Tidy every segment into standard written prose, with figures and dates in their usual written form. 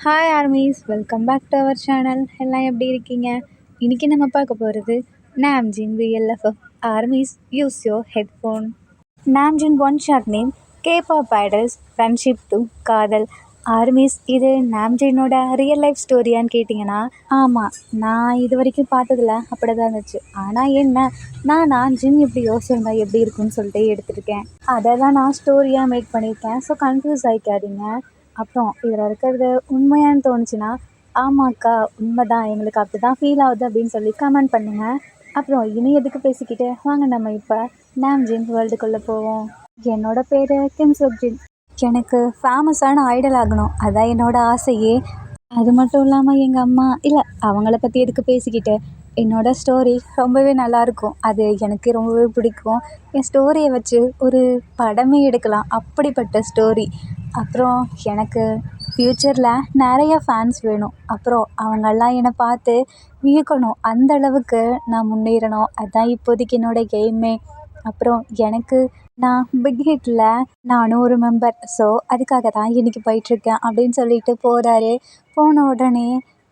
Hi armies, welcome back to our channel. எல்லாம் எப்படி இருக்கீங்க? இன்றைக்கி நம்ம பார்க்க போகிறது Namjin VLFF. Armies, use your headphone. Namjin one short name K-pop idols friendship to காதல். ஆர்மீஸ், இது நாம்ஜினோட ரியல் லைஃப் ஸ்டோரியான்னு கேட்டிங்கன்னா ஆமாம், நான் இது வரைக்கும் பார்த்ததில்ல, அப்படி தான் இருந்துச்சு. ஆனால் என்ன, நான் ஜின் இப்படி யோசிச்சிருந்தா எப்படி இருக்குன்னு சொல்லிட்டு எடுத்துருக்கேன். அதை தான் நான் ஸ்டோரியாக மேக் பண்ணியிருக்கேன். ஸோ கன்ஃபியூஸ் ஆகிக்காதீங்க. அப்புறம் இதில் இருக்கிறது உண்மையான்னு தோணுச்சுன்னா ஆமாக்கா உண்மைதான், எங்களுக்கு அப்படி தான் ஃபீல் ஆகுது அப்படின்னு சொல்லி கமெண்ட் பண்ணுங்கள். அப்புறம் இனி எதுக்கு பேசிக்கிட்டு வாங்க நம்ம இப்போ நாம்ஜின் வேர்ல்டுக்குள்ளே போவோம். என்னோட பேர் கிம் சுக்ஜின். எனக்கு ஃபேமஸான ஐடல் ஆகணும், அதான் என்னோட ஆசையே. அது மட்டும் இல்லாமல் எங்கள் அம்மா இல்லை, அவங்கள பற்றி எதுக்கு பேசிக்கிட்டு, என்னோடய ஸ்டோரி ரொம்பவே நல்லாயிருக்கும், அது எனக்கு ரொம்பவே பிடிக்கும். என் ஸ்டோரியை வச்சு ஒரு படமே எடுக்கலாம், அப்படிப்பட்ட ஸ்டோரி. அப்புறம் எனக்கு ஃப்யூச்சரில் நிறைய ஃபேன்ஸ் வேணும். அப்புறம் அவங்கெல்லாம் என்னை பார்த்து வியக்கணும், அந்த அளவுக்கு நான் முன்னேறணும், அதுதான் இப்போதைக்கு என்னோடய கெய்மே. அப்புறம் எனக்கு நான் பிக் ஹிட்டில் நானும் ஒரு மெம்பர். ஸோ அதுக்காக தான் இன்றைக்கி போயிட்டுருக்கேன் அப்படின்னு சொல்லிட்டு போகிறாரு. போன உடனே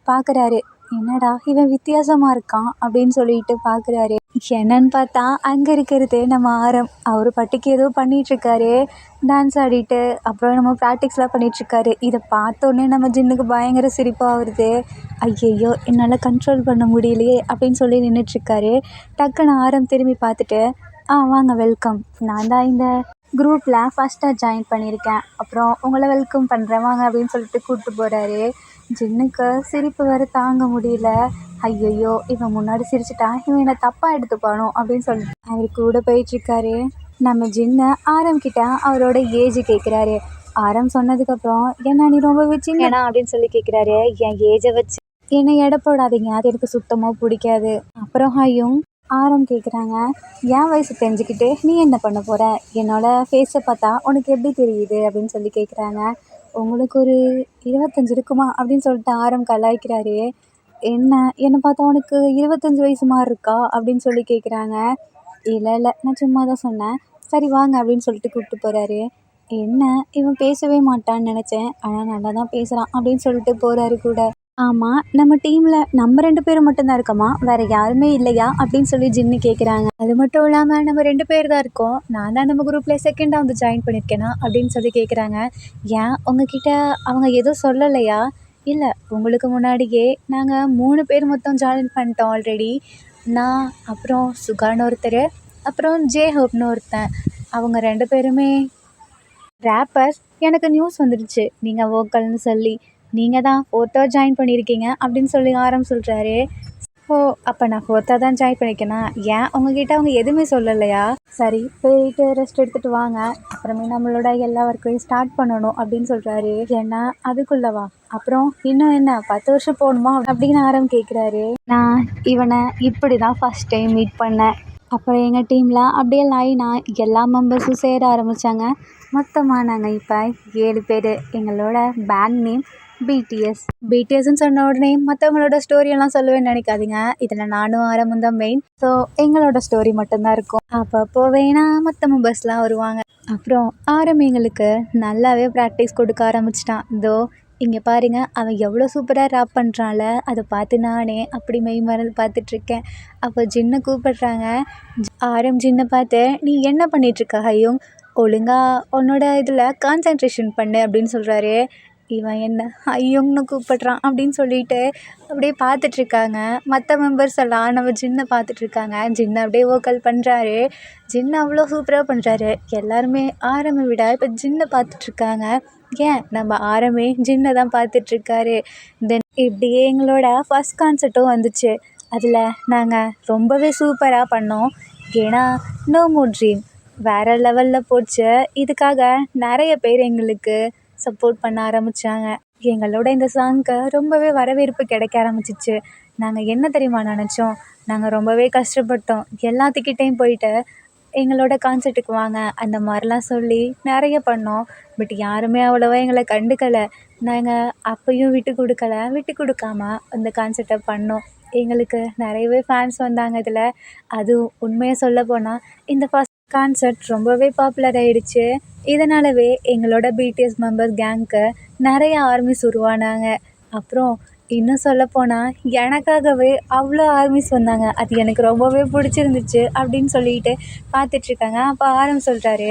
பார்க்குறாரு, என்னடா இவன் வித்தியாசமாக இருக்கான் அப்படின்னு சொல்லிட்டு பார்க்குறாரு. என்னன்னு பார்த்தா அங்கே இருக்கிறது நம்ம ஆரம். அவர் பட்டிக்கு ஏதோ பண்ணிகிட்ருக்காரு, டான்ஸ் ஆடிட்டு. அப்புறம் நம்ம ப்ராக்டிக்ஸ்லாம் பண்ணிகிட்ருக்காரு. இதை பார்த்தோன்னே நம்ம ஜின்னுக்கு பயங்கர சிரிப்பாக வருது. ஐயையோ, என்னால் கண்ட்ரோல் பண்ண முடியலையே அப்படின்னு சொல்லி நின்றுட்டுருக்காரு. டக்குன்னு ஆரம் திரும்பி பார்த்துட்டு, வாங்க, வெல்கம், நான் தான் இந்த குரூப்பில் ஃபஸ்ட்டாக ஜாயின் பண்ணியிருக்கேன், அப்புறம் உங்களை வெல்கம் பண்ணுறேன் வாங்க அப்படின்னு சொல்லிட்டு கூப்பிட்டு போகிறாரு. ஜின்னுக்கு சிரிப்பு வேறு தாங்க முடியல. ஐயையோ, இவன் முன்னாடி சிரிச்சிட்டா இவன் என்னை தப்பாக எடுத்துப்பானோ அப்படின்னு சொல்லிட்டு அவர் கூட போயிட்டுருக்காரு. நம்ம ஜின்னை ஆரம்பிக்கிட்ட அவரோட ஏஜ் கேட்குறாரு. ஆரம் சொன்னதுக்கப்புறம், என்ன நீ ரொம்ப சின்னனா அப்படின்னு சொல்லி கேட்குறாரு. என் ஏஜை வச்சு என்னை எடை போடாதீங்க, அது எனக்கு சுத்தமாக பிடிக்காது. அப்புறம் ஹையும் ஆரம் கேட்குறாங்க, என் வயசு தெரிஞ்சுக்கிட்டு நீ என்ன பண்ண போகிற, என்னோடய ஃபேஸை பார்த்தா உனக்கு எப்படி தெரியுது அப்படின்னு சொல்லி கேட்குறாங்க. உங்களுக்கு ஒரு 25 இருக்குமா அப்படின்னு சொல்லிட்டு ஆரம் கலாய்க்கிறாரு. என்னை பார்த்தா உனக்கு 25 வயசு மாதிரி இருக்கா அப்படின்னு சொல்லி கேட்குறாங்க. இல்லை நான் சும்மா தான் சொன்னேன், சரி வாங்க அப்படின்னு சொல்லிட்டு கூப்பிட்டு போகிறாரு. என்ன, இவன் பேசவே மாட்டான்னு நினச்சேன், ஆனால் நல்லா தான் பேசுகிறான் அப்படின்னு சொல்லிட்டு போகிறாரு கூட. ஆமாம், நம்ம டீமில் நம்ம 2 பேரும் மட்டும்தான் இருக்கோமா, வேறு யாருமே இல்லையா அப்படின்னு சொல்லி ஜின்னு கேட்குறாங்க. அது மட்டும் இல்லாமல் நம்ம 2 பேர் தான் இருக்கோம், நான் தான் நம்ம குரூப்பில் செகண்டாக வந்து ஜாயின் பண்ணியிருக்கேனா அப்படின்னு சொல்லி கேட்குறாங்க. ஏன் உங்ககிட்ட அவங்க எதுவும் சொல்லலையா? இல்லை, உங்களுக்கு முன்னாடியே நாங்கள் 3 பேர் மொத்தம் ஜாயின் பண்ணிட்டோம் ஆல்ரெடி. நான், அப்புறம் சுகான்னு ஒருத்தர், அப்புறம் ஜேஹோப்னு ஒருத்தன். அவங்க 2 பேருமே ரேப்பர்ஸ். எனக்கு நியூஸ் வந்துடுச்சு நீங்கள் வோக்கல்னு சொல்லி, நீங்கள் தான் 4th ஜாயின் பண்ணியிருக்கீங்க அப்படின்னு சொல்லி ஆரம் சொல்கிறாரு. ஓ, அப்போ நான் 4th தான் ஜாயின் பண்ணியிருக்கேனா? ஏன் உங்ககிட்ட அவங்க எதுவுமே சொல்லலையா? சரி, போயிட்டு ரெஸ்ட் எடுத்துகிட்டு வாங்க, அப்புறமே நம்மளோட எல்லா ஒர்க்கையும் ஸ்டார்ட் பண்ணணும் அப்படின்னு சொல்கிறாரு. ஏன்னா அதுக்குள்ளவா, அப்புறம் இன்னும் என்ன 10 வருஷம் போகணுமா அப்படின்னு ஆரம் கேட்குறாரு. நான் இவனை இப்படி தான் ஃபஸ்ட் டைம் மீட் பண்ணேன். அப்புறம் எங்கள் டீமில் அப்படியே லைனாக எல்லா மெம்பர்ஸும் சேர ஆரம்பித்தாங்க. மொத்தமாக நாங்கள் இப்போ 7 பேர். எங்களோட பேண்ட் நேம் பிடிஎஸ்ன்னு சொன்ன உடனே மற்றவங்களோட ஸ்டோரியெல்லாம் சொல்லுவேன்னு நினைக்காதீங்க, இதில் நானும் ஆரம்பம் தான் மெயின். ஸோ எங்களோட ஸ்டோரி மட்டும்தான் இருக்கும். அப்பப்போ வேணால் மற்ற மெம்பர்ஸ்லாம் வருவாங்க. அப்புறம் ஆரம் எங்களுக்கு நல்லாவே ப்ராக்டிஸ் கொடுக்க ஆரம்பிச்சிட்டான். இதோ இங்கே பாருங்க, அவன் எவ்வளோ சூப்பராக ரேப் பண்ணுறான்ல, அதை பார்த்து நானே அப்படி மெய் மறந்து பார்த்துட்ருக்கேன். அப்போ ஜின்னை கூப்பிடுறாங்க. ஆரம் ஜின்னை பார்த்து, நீ என்ன பண்ணிகிட்ருக்க ஹையும், ஒழுங்காக உன்னோட இதில் கான்சன்ட்ரேஷன் பண்ணு அப்படின்னு சொல்கிறாரு. இவன் என்ன ஐயோங்கன்னு கூப்பிட்றான் அப்படின்னு சொல்லிட்டு அப்படியே பார்த்துட்ருக்காங்க. மற்ற மெம்பர்ஸ் எல்லாம் நம்ம ஜின்னை பார்த்துட்ருக்காங்க. ஜின்னை அப்படியே வோக்கல் பண்ணுறாரு. ஜின்னை அவ்வளோ சூப்பராக பண்ணுறாரு. எல்லாருமே ஆரம்பை விட இப்போ ஜின்னை பார்த்துட்ருக்காங்க. ஏன் நம்ம ஆரமே ஜின்னை தான் பார்த்துட்ருக்காரு. தென் இப்படியே எங்களோட ஃபஸ்ட் கான்சர்ட்டும் வந்துச்சு. அதில் நாங்கள் ரொம்பவே சூப்பராக பண்ணோம். ஏன்னா நோ மோர் ட்ரீம் வேறு லெவலில் போச்சு. இதுக்காக நிறைய பேர் எங்களுக்கு சப்போர்ட் பண்ண ஆரம்பித்தாங்க. எங்களோட இந்த சாங்க்கு ரொம்பவே வரவேற்பு கிடைக்க ஆரம்பிச்சிச்சு. நாங்கள் என்ன தெரியுமா நினச்சோம், நாங்கள் ரொம்பவே கஷ்டப்பட்டோம். எல்லாத்துக்கிட்டேயும் போயிட்டு எங்களோட கான்சர்ட்டுக்கு வாங்க அந்த மாதிரிலாம் சொல்லி நிறைய பண்ணோம். பட் யாருமே அவ்வளோவா எங்களை கண்டுக்கலை. நாங்கள் அப்பையும் விட்டு கொடுக்காம அந்த கான்சர்ட்டை பண்ணோம். எங்களுக்கு நிறையவே ஃபேன்ஸ் வந்தாங்க இதில். அதுவும் உண்மையாக சொல்ல போனால் இந்த ஃபஸ்ட் கான்சர்ட் ரொம்பவே பாப்புலர் ஆகிடுச்சு. இதனாலவே எங்களோட பிடிஎஸ் மெம்பர்ஸ் கேங்க்கு நிறைய ஆர்மிஸ் உருவானாங்க. அப்புறம் இன்னும் சொல்லப்போனால் எனக்காகவே அவ்வளோ ஆர்மிஸ் வந்தாங்க. அது எனக்கு ரொம்பவே பிடிச்சிருந்துச்சு அப்படின்னு சொல்லிட்டு பார்த்துட்ருக்காங்க. அப்போ ஆரம் சொல்கிறாரு,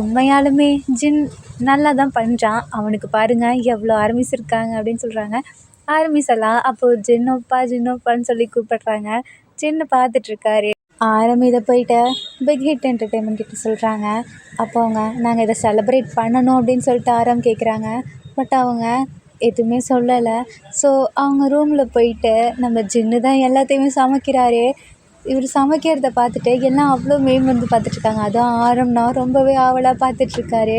உண்மையாலுமே ஜின் நல்லா தான் பண்ணுறான், அவனுக்கு பாருங்கள் எவ்வளோ ஆர்மிஸ் இருக்காங்க அப்படின்னு சொல்கிறாங்க. ஆர்மிஸ் எல்லாம் அப்போது ஜின்னோப்பான்னு சொல்லி கூப்பிடுறாங்க. ஜின்னு பார்த்துட்ருக்காரு. ஆரம் இதை போயிட்டு பிக் ஹிட் என்டர்டெயின்மெண்ட் கிட்ட சொல்கிறாங்க. அப்போ அவங்க நாங்கள் இதை செலிப்ரேட் பண்ணணும் அப்படின்னு சொல்லிட்டு ஆரம் கேட்குறாங்க. பட் அவங்க எதுவுமே சொல்லலை. ஸோ அவங்க ரூமில் போயிட்டு நம்ம ஜின்னு தான் எல்லாத்தையுமே சமைக்கிறாரு. இவர் சமைக்கிறத பார்த்துட்டு எல்லாம் அவ்வளோ வந்து பார்த்துட்ருக்காங்க. அதுவும் ஆரம்னா ரொம்பவே ஆவலாக பார்த்துட்ருக்காரு.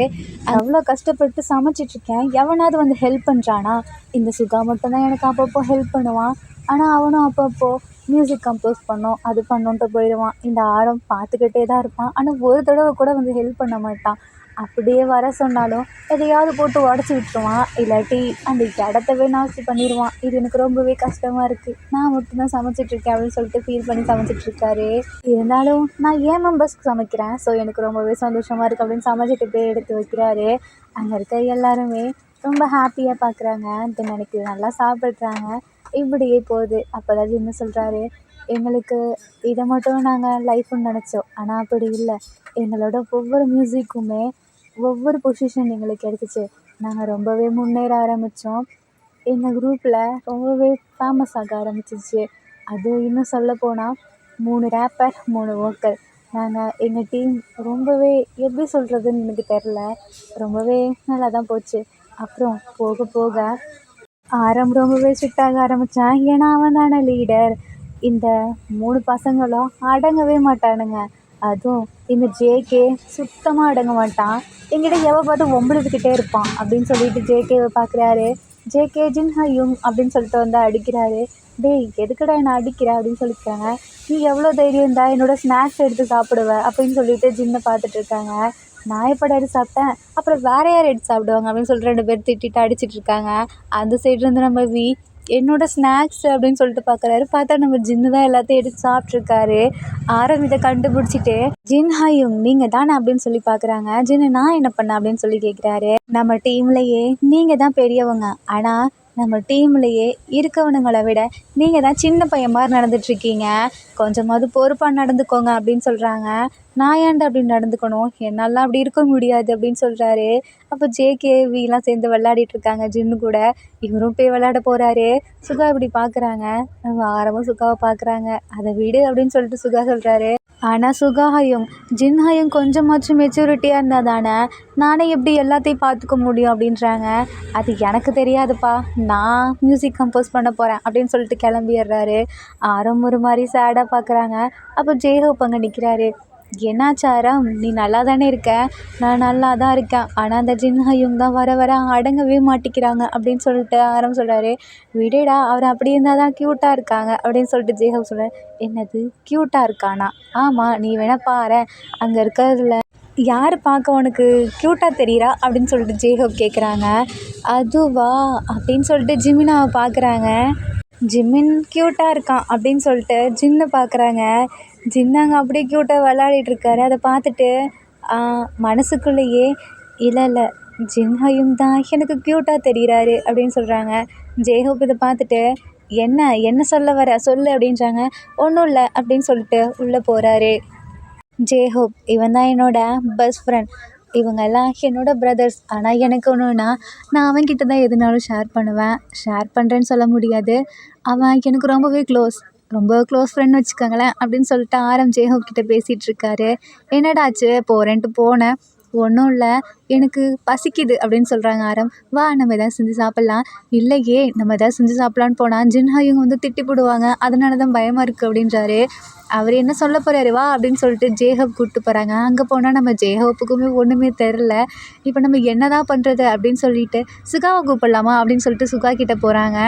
அவ்வளோ கஷ்டப்பட்டு சமைச்சிட்ருக்கேன், எவனாவது வந்து ஹெல்ப் பண்ணுறானா? இந்த சுகா மட்டும்தான் எனக்கு அப்பப்போ ஹெல்ப் பண்ணுவான். ஆனால் அவனும் அப்பப்போ மியூசிக் கம்போஸ் பண்ணோம் அது பண்ணோன்ட்டு போயிடுவான். இந்த ஆரம் பார்த்துக்கிட்டே தான் இருப்பான். ஆனால் ஒரு தடவை கூட வந்து ஹெல்ப் பண்ண மாட்டான். அப்படியே வர சொன்னாலும் எதையாவது போட்டு உடச்சி விட்டுருவான், இல்லாட்டி அந்த இடத்தவே நாஸ்தி பண்ணிடுவான். இது எனக்கு ரொம்பவே கஷ்டமாக இருக்குது, நான் மட்டும்தான் சமைச்சிட்ருக்கேன் அப்படின்னு சொல்லிட்டு ஃபீல் பண்ணி சமைச்சிட்ருக்காரு. இருந்தாலும் நான் ஏன் மெம்பர்ஸ்க்கு சமைக்கிறேன், ஸோ எனக்கு ரொம்பவே சந்தோஷமாக இருக்குது அப்படின்னு சமைச்சிட்டு போய் எடுத்து வைக்கிறாரு. அங்கே இருக்க எல்லாருமே ரொம்ப ஹாப்பியாக பார்க்குறாங்க. தென் எனக்கு நல்லா சாப்பிட்றாங்க. இப்படியே போகுது. அப்போ தான் என்ன சொல்கிறாரு, எங்களுக்கு இதை மட்டும் நாங்கள் லைஃப்னு நினச்சோம், ஆனால் அப்படி இல்லை. எங்களோட ஒவ்வொரு மியூசிக்குமே ஒவ்வொரு பொசிஷன் எங்களுக்கு கிடச்சிச்சு. நாங்கள் ரொம்பவே முன்னேற ஆரம்பித்தோம். எங்கள் குரூப்பில் ரொம்பவே ஃபேமஸ் ஆக ஆரம்பிச்சிச்சு. அது இன்னும் சொல்லப்போனால் 3 ரேப்பர் 3 வோக்கல். நாங்கள் எங்கள் டீம் ரொம்பவே எப்படி சொல்கிறதுன்னு எனக்கு தெரில, ரொம்பவே நல்லா தான் போச்சு. அப்புறம் போக போக ஆரம் ரொம்பவே ஸ்ட்ரிக்டாக ஆரம்பித்தான். ஏன்னா அவன் தானே லீடர். இந்த 3 பசங்களும் அடங்கவே மாட்டானுங்க. அதுவும் இந்த ஜேகே சுத்தமாக அடங்க மாட்டான். என்கிட்ட எவ பார்த்து வம்பிழுத்துக்கிட்டே இருப்பான் அப்படின்னு சொல்லிட்டு ஜேகேவை பார்க்குறாரு. ஜேகே ஜின்ஹாயுங் அப்படின்னு சொல்லிட்டு வந்து அடிக்கிறாரு. டேய் எதுக்குடா என்னை அடிக்கிற அப்படின்னு சொல்லியிருக்காங்க. நீ எவ்வளோ தைரியம் இருந்தால் என்னோட ஸ்நாக்ஸ் எடுத்து சாப்பிடுவ அப்படின்னு சொல்லிட்டு ஜின்னை பார்த்துட்ருக்காங்க. நான் எப்படா எடுத்து சாப்பிட்டேன், அப்புறம் வேறு யார் எடுத்து சாப்பிடுவாங்க அப்படின்னு சொல்லிட்டு 2 பேர் திட்டிட்டு அடிச்சிட்ருக்காங்க. அந்த சைட்லேருந்து நம்ம என்னோட ஸ்நாக்ஸ் அப்படின்னு சொல்லிட்டு பார்க்குறாரு. பார்த்தா நம்ம ஜின்னு தான் எல்லாத்தையும் எடுத்து சாப்பிட்ருக்காரு. ஆரம் இதை கண்டுபிடிச்சிட்டு ஜின்ஹாயுங் நீங்கள் தானே அப்படின்னு சொல்லி பார்க்குறாங்க. ஜின்னு நான் என்ன பண்ணேன் அப்படின்னு சொல்லி கேட்குறாரு. நம்ம டீம்லேயே நீங்கள் தான் பெரியவங்க, ஆனால் நம்ம டீம்லேயே இருக்கவனுங்களை விட நீங்கள் தான் சின்ன பையன் மாதிரி நடந்துகிட்ருக்கீங்க, கொஞ்சமாவது பொறுப்பாக நடந்துக்கோங்க அப்படின்னு சொல்கிறாங்க. நான் ஏன்டா அப்படி நடந்துக்கணும், என்னால் அப்படி இருக்க முடியாது அப்படின்னு சொல்கிறாரு. அப்போ ஜேகேவிலாம் சேர்ந்து விளையாடிட்டுருக்காங்க ஜின்னு கூட. இவரும் போய் விளையாட போகிறாரு. சுகா இப்படி பார்க்குறாங்க. ஆரம்பம் சுகாவை பார்க்குறாங்க. அதை விடு அப்படின்னு சொல்லிட்டு சுகா சொல்கிறாரு. ஆனால் சுகாஹாயும் ஜின்ஹாயும் கொஞ்சமாச்சும் மெச்சூரிட்டியாக இருந்தால் தானே நானே எப்படி எல்லாத்தையும் பார்த்துக்க முடியும் அப்படின்றாங்க. அது எனக்கு தெரியாதுப்பா, நான் மியூசிக் கம்போஸ் பண்ண போகிறேன் அப்படின்னு சொல்லிட்டு கிளம்பிடுறாரு. ஆரம் ஒரு மாதிரி சேடாக பார்க்குறாங்க. அப்போ ஜெய்ஹோப் அங்கே நிற்கிறாரு. என்னாச்சு ஆரம், நீ நல்லா தானே இருக்க? நான் நல்லா தான் இருக்கேன், ஆனால் அந்த ஜின்ஹாயும் தான் வர வர அடங்கவே மாட்டிக்கிறாங்க அப்படின்னு சொல்லிட்டு ஆரம் சொல்கிறாரு. விடுடா, அவர் அப்படி இருந்தால் தான் க்யூட்டாக இருக்காங்க அப்படின்னு சொல்லிட்டு ஜெய்ஹோப் சொல்கிறார். என்னது க்யூட்டாக இருக்கானா? ஆமாம், நீ வேணா பாரேன், அங்கே இருக்கிறதுல யார் பார்க்க உனக்கு க்யூட்டாக தெரியுறா அப்படின்னு சொல்லிட்டு ஜெய்ஹோப் கேட்குறாங்க. அதுவா அப்படின்னு சொல்லிட்டு ஜிமினாவை பார்க்குறாங்க. ஜிமின் க்யூட்டாக இருக்கான் அப்படின்னு சொல்லிட்டு ஜின்னை பார்க்குறாங்க. ஜின்னு அங்கே அப்படியே க்யூட்டாக விளையாடிட்டுருக்காரு. அதை பார்த்துட்டு மனசுக்குள்ளேயே இல்லை இல்லை ஜின்ஹாயும் தான் எனக்கு க்யூட்டாக தெரிகிறாரு அப்படின்னு சொல்கிறாங்க. ஜெய்ஹோப் இதை பார்த்துட்டு என்ன சொல்ல வர சொல்லு அப்படின்றாங்க. ஒன்றும் இல்லை அப்படின்னு சொல்லிட்டு உள்ளே போகிறாரு. ஜெய்ஹோப் இவன் தான் என்னோட பெஸ்ட் ஃப்ரெண்ட், இவங்க எல்லாம் என்னோடய பிரதர்ஸ். ஆனால் எனக்கு ஒன்றுனா நான் அவன்கிட்ட தான் எதுனாலும் ஷேர் பண்ணுவேன். ஷேர் பண்ணுறேன்னு சொல்ல முடியாது, அவன் எனக்கு ரொம்பவே ரொம்ப க்ளோஸ் ஃப்ரெண்ட் வச்சுக்கோங்களேன் அப்படின்னு சொல்லிட்டு ஆரம் ஜெய்ஹோப் கிட்ட பேசிகிட்ருக்காரு. என்னடாச்சு போகிறேன்ட்டு போனேன், ஒன்றும் இல்லை எனக்கு பசிக்குது அப்படின்னு சொல்கிறாங்க ஆரம். வா நம்ம எதாவது செஞ்சு சாப்பிட்லாம். இல்லையே, நம்ம எதாவது செஞ்சு சாப்பிட்லான்னு போனால் ஜின்ஹாயும் வந்து திட்டி போடுவாங்க, அதனால தான் பயமாக இருக்குது அப்படின்றாரு. அவர் என்ன சொல்ல போகிறாரு வா அப்படின்னு சொல்லிட்டு ஜெய்ஹோப் கூப்பிட்டு போகிறாங்க. அங்கே போனால் நம்ம ஜெய்ஹோப்புக்குமே ஒன்றுமே தெரில. இப்போ நம்ம என்ன தான் பண்ணுறது அப்படின்னு சொல்லிட்டு சுகாவை கூப்பிட்லாமா அப்படின்னு சொல்லிட்டு சுகா கிட்டே போகிறாங்க.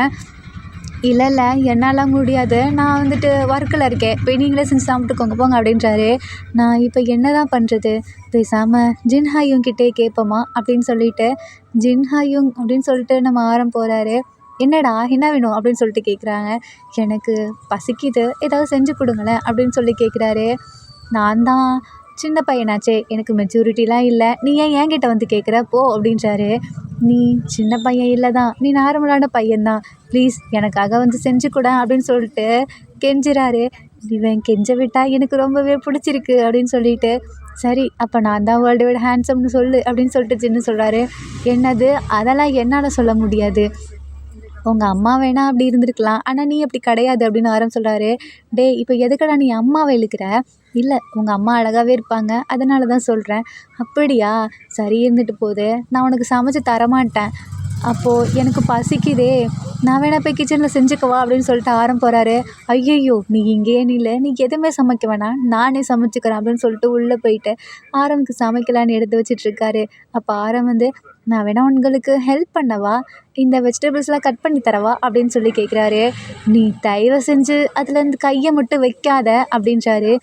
இல்லை என்னால் முடியாது, நான் வந்துட்டு ஒர்க்கில் இருக்கேன், போய் நீங்களே செஞ்சு சாப்பிட்டுக்கோங்க போங்க அப்படின்றாரு. நான் இப்போ என்ன தான் பண்ணுறது, பேசாமல் ஜின்ஹாயும் கிட்டே கேட்போமா அப்படின்னு சொல்லிட்டு ஜின்ஹாயும் அப்படின்னு சொல்லிட்டு நம்ம ஆரம் போகிறாரு. என்னடா என்ன வேணும் அப்படின்னு சொல்லிட்டு கேட்குறாங்க. எனக்கு பசிக்குது, ஏதாவது செஞ்சு கொடுங்களேன் அப்படின்னு சொல்லி கேட்குறாரு. நான் தான் சின்ன பையனாச்சே, எனக்கு மெச்சூரிட்டிலாம் இல்லை, நீ ஏன் என்கிட்ட வந்து கேட்குற போ அப்படின்றாரு. நீ சின்ன பையன் இல்லை தான், நீ நார்மலான பையன்தான், ப்ளீஸ் எனக்காக வந்து செஞ்சு கூட அப்படின்னு சொல்லிட்டு கெஞ்சுறாரு. இவன் கெஞ்ச விட்டா எனக்கு ரொம்பவே பிடிச்சிருக்கு அப்படின்னு சொல்லிட்டு, சரி அப்போ நான் தான் வேர்ல்டு வைட் ஹேண்ட்ஸம்னு சொல்லு அப்படின்னு சொல்லிட்டு ஜின்னு சொல்கிறாரு. என்னது, அதெல்லாம் என்னால் சொல்ல முடியாது, உங்கள் அம்மா வேணா அப்படி இருந்திருக்கலாம், ஆனால் நீ அப்படி கிடையாது அப்படின்னு ஆரம் சொல்கிறாரு. டேய் இப்போ எதுக்குடா நீ அம்மாவை இழுக்கிற? இல்லை உங்கள் அம்மா அழகாகவே இருப்பாங்க, அதனால தான் சொல்கிறேன். அப்படியா, சரி இருந்துட்டு போகுது, நான் உனக்கு சமைச்சு தரமாட்டேன், அப்போது எனக்கு பசிக்குதே, நான் வேணா போய் கிச்சனில் செஞ்சுக்கவா அப்படின்னு சொல்லிட்டு ஆரம் போகிறாரு. ஐயையோ நீ இங்கேயே நில்லை, நீ எதுவுமே சமைக்க வேணாம், நானே சமைச்சுக்கிறேன் அப்படின்னு சொல்லிட்டு உள்ளே போயிட்டு ஆரமுக்கு சமைக்கலான்னு எடுத்து வச்சிட்ருக்காரு. அப்போ ஆரம் வந்து, நான் வேணா உங்களுக்கு ஹெல்ப் பண்ணவா, இந்த வெஜிடபிள்ஸ்லாம் கட் பண்ணி தரவா அப்படின்னு சொல்லி கேட்குறாரு. நீ தயவு செஞ்சு அதுலேருந்து கையை மட்டும் வைக்காத அப்படின்றாரு.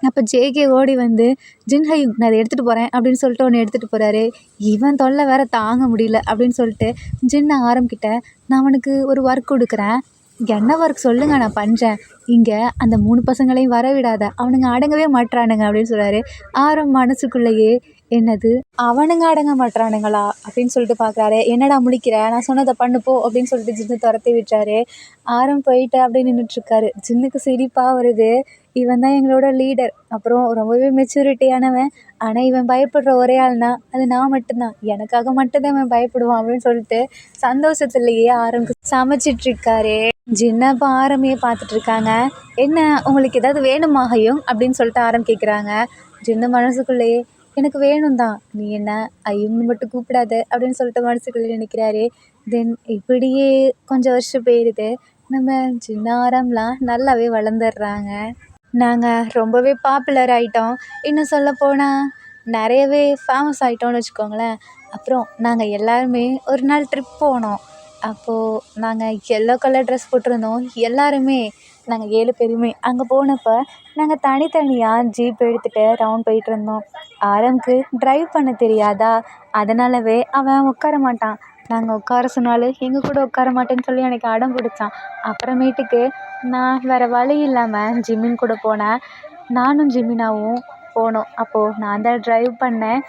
அப்போ ஜேகே ஓடி வந்து, ஜின்ஹையும் நான் அதை எடுத்துகிட்டு போகிறேன் அப்படின்னு சொல்லிட்டு ஒன்று எடுத்துகிட்டு போகிறாரு. இவன் தொல்லை வேற தாங்க முடியல அப்படின்னு சொல்லிட்டு ஜின்னை ஆரம்பிக்கிட்ட, நான் அவனுக்கு ஒரு ஒர்க் கொடுக்குறேன், என்ன ஒர்க் சொல்லுங்கள் நான் பண்ணுறேன், இங்கே அந்த 3 பசங்களையும் வர விடாத, அவனுங்க அடங்கவே மாட்றானுங்க அப்படின்னு சொல்கிறாரு. ஆரம் மனசுக்குள்ளேயே, என்னது அவனுங்க அடங்க மாட்றானுங்களா அப்படின்னு சொல்லிட்டு பார்க்குறாரு. என்னடா முழிக்கிற, நான் சொன்னதை பண்ணு போ அப்படின்னு சொல்லிட்டு ஜின்னு துரத்தி விட்டுறாரு. ஆரம் போயிட்டு அப்படியே நின்றுட்டுருக்காரு. ஜின்னுக்கு சிரிப்பாக வருது. இவன் தான் எங்களோட லீடர், அப்புறம் ரொம்பவே மெச்சூரிட்டியானவன், ஆனால் இவன் பயப்படுற ஒரே ஆள்னா அது நான் மட்டும்தான், எனக்காக மட்டும்தான் இவன் பயப்படுவான் அப்படின்னு சொல்லிட்டு சந்தோஷத்துலேயே ஆரம்புக்கு சமைச்சிட்ருக்காரு. ஜின்னை அப்போ ஆரம்பியே பார்த்துட்ருக்காங்க. என்ன உங்களுக்கு ஏதாவது வேணுமா ஹையும் அப்படின்னு சொல்லிட்டு ஆரம் கேட்குறாங்க. ஜின்னு மனசுக்குள்ளேயே, எனக்கு வேணும் தான், நீ என்ன ஐயும்னு மட்டும் கூப்பிடாத அப்படின்னு சொல்லிட்டு மனசுக்குள்ளே நினைக்கிறாரு. தென் இப்படியே கொஞ்சம் வருஷம் போயிடுது. நம்ம சின்ன ஆரம்லாம் நல்லாவே வளர்ந்துடுறாங்க. நாங்கள் ரொம்பவே பாப்புலர் ஆகிட்டோம், இன்னும் சொல்லப்போனால் நிறையவே ஃபேமஸ் ஆகிட்டோம்னு வச்சுக்கோங்களேன். அப்புறம் நாங்கள் எல்லாருமே ஒரு நாள் ட்ரிப் போனோம். அப்போது நாங்கள் எல்லோ கலர் ட்ரெஸ் போட்டிருந்தோம் எல்லாருமே, நாங்கள் 7 பேருமே. அங்கே போனப்போ நாங்கள் தனித்தனியாக ஜீப் எடுத்துகிட்டு ரவுண்ட் போயிட்டுருந்தோம். ஆரம்க்கு ட்ரைவ் பண்ண தெரியாதா, அதனாலவே அவன் உட்கார மாட்டான். நாங்கள் உட்கார சொன்னாலும் எங்கள் கூட உட்கார மாட்டேன்னு சொல்லி எனக்கு அடம் பிடிச்சான். அப்புறமேட்டுக்கு நான் வேறு வழி இல்லாமல் ஜிமின் கூட போனேன். நானும் ஜிமினாவும் போனோம். அப்போது நான் தான் ட்ரைவ் பண்ணேன்.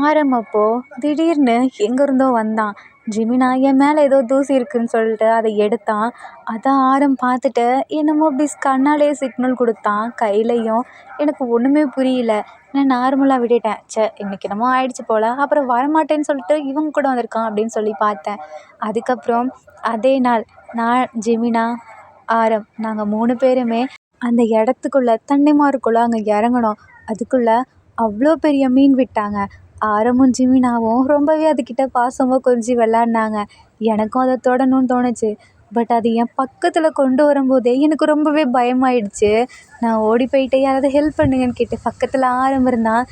ஆரம் அப்போது திடீர்னு எங்கேருந்தோ வந்தான். ஜிமினா என் மேலே ஏதோ தூசி இருக்குதுன்னு சொல்லிட்டு அதை எடுத்தான். அதான் ஆரம் பார்த்துட்டு என்னமோ அப்படி கண்ணாலேயே சிக்னல் கொடுத்தான் கையிலையும். எனக்கு ஒன்றுமே புரியல, நான் நார்மலாக விட்டுட்டேன். இன்றைக்கி என்னமோ ஆயிடுச்சு போல். அப்புறம் வரமாட்டேன்னு சொல்லிட்டு இவங்க கூட வந்திருக்கான் அப்படின்னு சொல்லி பார்த்தேன். அதுக்கப்புறம் அதே நாள் நான், ஜிமினா, ஆரம் நாங்கள் 3 பேருமே அந்த இடத்துக்குள்ளே தண்ணிமாருக்குள்ளே அங்கே இறங்கணும். அதுக்குள்ளே அவ்வளோ பெரிய மீன் விட்டாங்க. ஆரமும் ஜிமினாவும் ரொம்பவே அதுக்கிட்ட பாசமாக கொஞ்சி விளாட்னாங்க. எனக்கும் அதை தொடணும்னு தோணுச்சு. பட் அது என் பக்கத்தில் கொண்டு வரும்போதே எனக்கு ரொம்பவே பயமாயிடுச்சு. நான் ஓடி போயிட்டு யாராவது ஹெல்ப் பண்ணுங்கன்னு கேட்டேன். பக்கத்தில் ஆரம் இருந்தான்.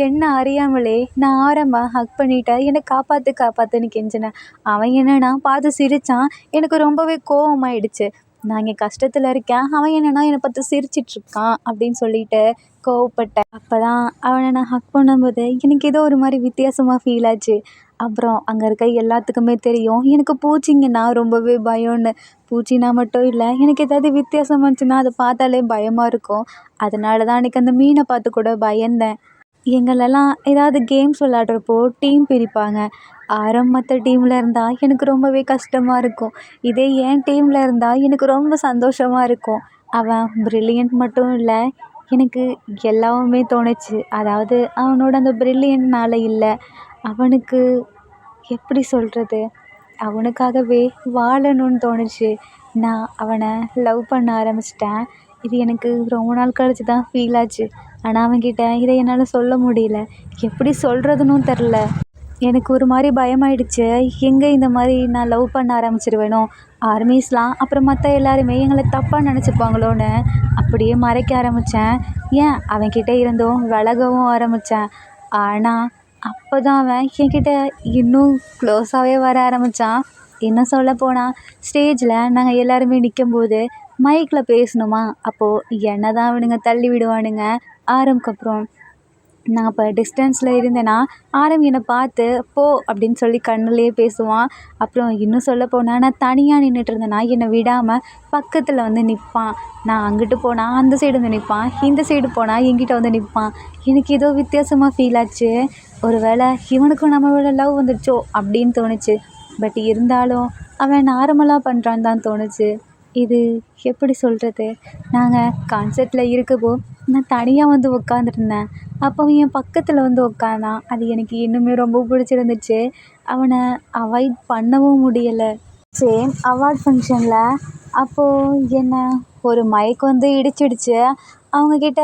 என்ன அறியாமலே நான் ஆரம்ப ஹக் பண்ணிவிட்டேன், என்னை காப்பாற்று காப்பாற்றுன்னு கெஞ்சினேன். அவன் என்னன்னா பார்த்து சிரித்தான். எனக்கு ரொம்பவே கோவமாயிடுச்சு. நான் இங்கே கஷ்டத்தில் இருக்கேன், அவன் என்னன்னா என்னை பார்த்து சிரிச்சிட்ருக்கான் அப்படின்னு சொல்லிட்டு கோவப்பட்டேன். அப்போ தான் அவனை நான் ஹக் பண்ணும்போது எனக்கு ஏதோ ஒரு மாதிரி வித்தியாசமாக ஃபீல் ஆச்சு. அப்புறம் அங்கே இருக்க எல்லாத்துக்குமே தெரியும் எனக்கு பூச்சிங்கன்னா ரொம்பவே பயம்னு. பூச்சினா மட்டும் இல்லை, எனக்கு ஏதாவது வித்தியாசமாக இருந்துச்சுன்னா அதை பார்த்தாலே பயமாக இருக்கும். அதனால தான் அன்றைக்கி அந்த மீனை பார்த்து கூட பயந்தேன். எங்களெல்லாம் ஏதாவது கேம்ஸ் விளையாடுறப்போ டீம் பிரிப்பாங்க. ஆரம் மற்ற டீமில் இருந்தால் எனக்கு ரொம்பவே கஷ்டமாக இருக்கும். இதே என் டீமில் இருந்தால் எனக்கு ரொம்ப சந்தோஷமாக இருக்கும். அவன் ப்ரில்லியன்ட் மட்டும் இல்லை, எனக்கு எல்லாமே தோணுச்சு. அதாவது அவனோட அந்த ப்ரில்லியன்ட்னால இல்லை, அவனுக்கு எப்படி சொல்கிறது, அவனுக்காகவே வாழணும்னு தோணுச்சு. நான் அவனை லவ் பண்ண ஆரம்பிச்சிட்டேன். இது எனக்கு ரொம்ப நாள் கழிச்சு தான் ஃபீல் ஆச்சு. ஆனால் அவன்கிட்ட இதை என்னால் சொல்ல முடியல, எப்படி சொல்கிறதுன்னும் தெரில. எனக்கு ஒரு மாதிரி பயமாயிடுச்சு. எங்கே இந்த மாதிரி நான் லவ் பண்ண ஆரம்பிச்சிருவேனோ, ஆர்மிஸ்லாம் அப்புறம் மற்ற எல்லாருமே எங்களை தப்பாக நினச்சிப்பாங்களோன்னு அப்படியே மறைக்க ஆரம்பித்தேன். ஏன் அவன்கிட்ட இருந்தும் விலகவும் ஆரம்பித்தேன். ஆனால் அப்போ தான் அவன் என்கிட்ட இன்னும் க்ளோஸாகவே வர ஆரம்பித்தான். இன்னும் சொல்லப்போனால் ஸ்டேஜில் நாங்கள் எல்லாருமே நிற்கும்போது மைக்கில் பேசணுமா, அப்போது என்ன தான் அவனுங்க தள்ளி விடுவானுங்க. ஆரம்புக்கப்புறம் நான் அப்போ டிஸ்டன்ஸில் இருந்தேன்னா ஆரம் என்னை பார்த்து போ அப்படின்னு சொல்லி கண்ணுலேயே பேசுவான். அப்புறம் இன்னும் சொல்லப்போனால் நான் தனியாக நின்றுட்டு இருந்தேன்னா என்னை விடாமல் பக்கத்தில் வந்து நிற்பான். நான் அங்கிட்டு போனால் அந்த சைடு வந்து நிற்பான், இந்த சைடு போனால் என்கிட்ட வந்து நிற்பான். எனக்கு ஏதோ வித்தியாசமாக ஃபீல் ஆச்சு. ஒரு வேளை இவனுக்கும் நம்மளோட லவ் வந்துடுச்சோ அப்படின்னு தோணுச்சு. பட் இருந்தாலும் அவன் நார்மலாக பண்ணுறான்னு தான் தோணுச்சு. இது எப்படி சொல்கிறது? நாங்கள் கான்சர்ட்டில் இருக்கப்போ நான் தனியாக வந்து உட்காந்துருந்தேன். அப்போ அவன் என் பக்கத்தில் வந்து உட்காந்தான். அது எனக்கு இன்னுமே ரொம்ப பிடிச்சிருந்துச்சு. அவனை அவாய்ட் பண்ணவும் முடியலை. சேம் அவார்ட் ஃபங்க்ஷனில் அப்போது என்ன ஒரு மைக் வந்து இடிச்சிடுச்சு. அவங்கக்கிட்ட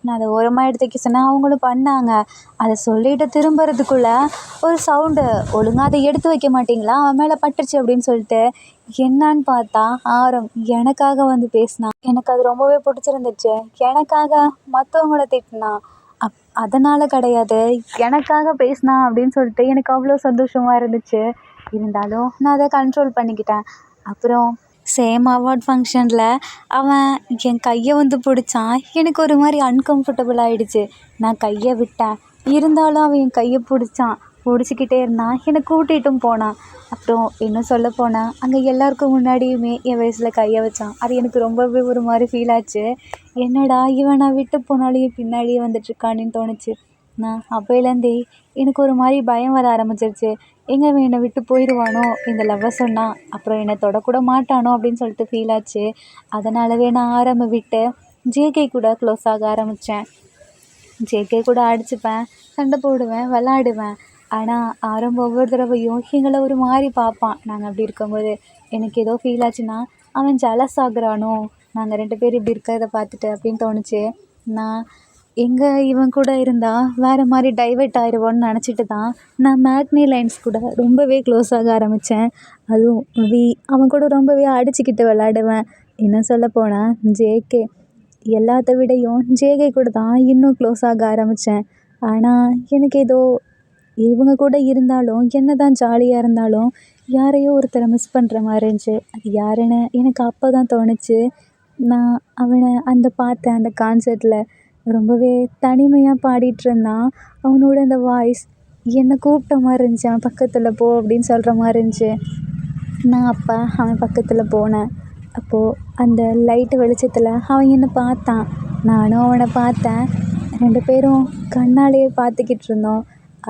நான் அதை ஓரமாக எடுத்து வைக்க சொன்னேன். அவங்களும் பண்ணாங்க. அதை சொல்லிட்டு திரும்புறதுக்குள்ளே ஒரு சவுண்டு, ஒழுங்காக அதை எடுத்து வைக்க மாட்டிங்களா, அவன் மேலே பட்டுருச்சு அப்படின்னு சொல்லிட்டு என்னான்னு பார்த்தா ஆரம் எனக்காக வந்து பேசினான். எனக்கு அது ரொம்பவே பிடிச்சிருந்துச்சு. எனக்காக மற்றவங்கள திட்டினான். அதனால் கிடையாது, எனக்காக பேசினான் அப்படின்னு சொல்லிட்டு எனக்கு அவ்வளோ சந்தோஷமாக இருந்துச்சு. இருந்தாலும் நான் அதை கண்ட்ரோல் பண்ணிக்கிட்டேன். அப்புறம் சேம் அவார்ட் ஃபங்க்ஷனில் அவன் என் கையை வந்து பிடிச்சான். எனக்கு ஒரு மாதிரி அன்கம்ஃபர்டபுள் ஆகிடுச்சு. நான் கையை விட்டேன். இருந்தாலும் அவன் என் கையை பிடிச்சான். பிடிச்சிக்கிட்டே இருந்தான். என்னை கூட்டிகிட்டும் போனான். அப்புறம் இன்னும் சொல்லப்போனால் அங்கே எல்லாருக்கும் முன்னாடியுமே என் வயசில் கையை வச்சான். அது எனக்கு ரொம்பவே ஒரு மாதிரி ஃபீல் ஆச்சு. என்னடா இவன் நான் விட்டு போனாலும் பின்னாடியே வந்துட்டுருக்கானேன்னு தோணுச்சு. நான் அப்போலேருந்தே எனக்கு ஒரு மாதிரி பயம் வர ஆரம்பிச்சிருச்சு. எங்கே இவன் என்னை விட்டு போயிடுவானோ, இந்த லவ்வை சொன்னான் அப்புறம் என்னை தொடக்கூட மாட்டானோ அப்படின்னு சொல்லிட்டு ஃபீல் ஆச்சு. அதனாலவே நான் ஆரம்ப விட்டு ஜேகே கூட க்ளோஸ் ஆக ஆரம்பித்தேன். ஜேகே கூட அடிச்சுப்பேன், சண்டை போடுவேன், விளாடுவேன். ஆனால் ஆரம்ப ஒவ்வொரு தடவையும் எங்களை ஒரு மாதிரி பார்ப்பான். நாங்கள் அப்படி இருக்கும்போது எனக்கு ஏதோ ஃபீல் ஆச்சுன்னா அவன் ஜலஸ் ஆகுறானோ, நாங்கள் 2 பேர் இப்படி இருக்கிறத பார்த்துட்டு அப்படின்னு தோணுச்சு. நான் எங்கே இவன் கூட இருந்தால் வேறு மாதிரி டைவர்ட் ஆயிடுவோன்னு நினச்சிட்டு தான் நான் மேக்னி லைன்ஸ் கூட ரொம்பவே க்ளோஸ் ஆக ஆரம்பித்தேன். அதுவும் அவன் கூட ரொம்பவே அடிச்சுக்கிட்டு விளாடுவேன். இன்னும் சொல்லப்போனால் ஜேகே எல்லாத்த விடையும் ஜேகே கூட தான் இன்னும் க்ளோஸ் ஆக ஆரம்பித்தேன். ஆனால் எனக்கு ஏதோ இவங்க கூட இருந்தாலும் என்ன தான் ஜாலியாக இருந்தாலும் யாரையோ ஒருத்தரை மிஸ் பண்ணுற மாதிரி இருந்துச்சு. அது யாருன்னு எனக்கு அப்போ தான் தோணுச்சு. நான் அவனை பார்த்தேன் அந்த கான்சர்ட்டில் ரொம்பவே தனிமையாக பாடிட்டுருந்தான். அவனோட அந்த வாய்ஸ் என்னை கூப்பிட்ட மாதிரி இருந்துச்சு. அவன் பக்கத்தில் போ அப்படின்னு சொல்கிற மாதிரி இருந்துச்சு. நான் அப்போ அவன் பக்கத்தில் போனேன். அப்போது அந்த லைட்டு வெளிச்சத்தில் அவன் என்னை பார்த்தான், நானும் அவனை பார்த்தேன். 2 பேரும் கண்ணாலேயே பார்த்துக்கிட்டு இருந்தோம்.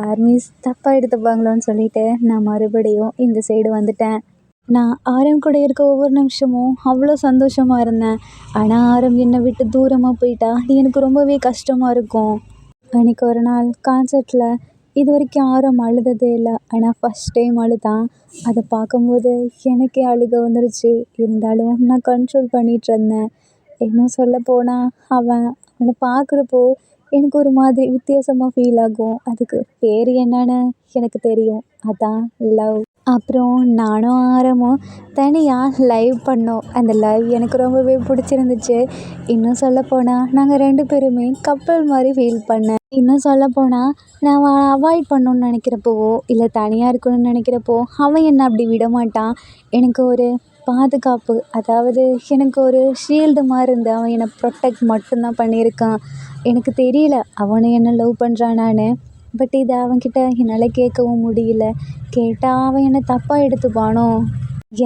ஆர்மிஸ் தப்பாக எடுத்துப்பாங்களோன்னு சொல்லிட்டு நான் மறுபடியும் இந்த சைடு வந்துட்டேன். நான் ஆரம் கூட இருக்க ஒவ்வொரு நிமிஷமும் அவ்வளோ சந்தோஷமாக இருந்தேன். ஆனால் ஆரம் என்னை விட்டு தூரமாக போயிட்டா அது எனக்கு ரொம்பவே கஷ்டமாக இருக்கும். அன்றைக்கி ஒரு நாள் கான்சர்ட்டில் இது வரைக்கும் ஆரம் அழுததே இல்லை. ஆனால் ஃபஸ்ட் டைம் அழுதான். அதை பார்க்கும்போது எனக்கே அழுக வந்துருச்சு. இருந்தாலும் நான் கண்ட்ரோல் பண்ணிகிட்ருந்தேன். இன்னும் சொல்லப்போனால் அவனை பார்க்குறப்போ எனக்கு ஒரு மாதிரி வித்தியாசமாக ஃபீல் ஆகும். அதுக்கு பேர் என்னன்னு எனக்கு தெரியும். அதான் லவ். அப்புறம் நானும் ஆரமும் தனியாக லைவ் பண்ணோம். அந்த லைவ் எனக்கு ரொம்பவே பிடிச்சிருந்துச்சு. இன்னும் சொல்லப்போனால் நாங்கள் 2 பேருமே கப்பல் மாதிரி ஃபீல் பண்ணேன். இன்னும் சொல்லப்போனால் நான் அவாய்ட் பண்ணணுன்னு நினைக்கிறப்போவோ இல்லை தனியாக இருக்கணும்னு நினைக்கிறப்போ அவன் என்னை அப்படி விட மாட்டான். எனக்கு ஒரு பாதுகாப்பு, அதாவது எனக்கு ஒரு ஷீல்டு மாதிரி இருந்து அவன் என்னை ப்ரொடெக்ட் மட்டும்தான் பண்ணியிருக்கான். எனக்கு தெரியல அவனும் என்ன லவ் பண்ணுறானான்னு. பட் இதை அவன்கிட்ட என்னால் கேட்கவும் முடியல. கேட்டால் அவன் என்னை தப்பாக எடுத்துப்பானோ.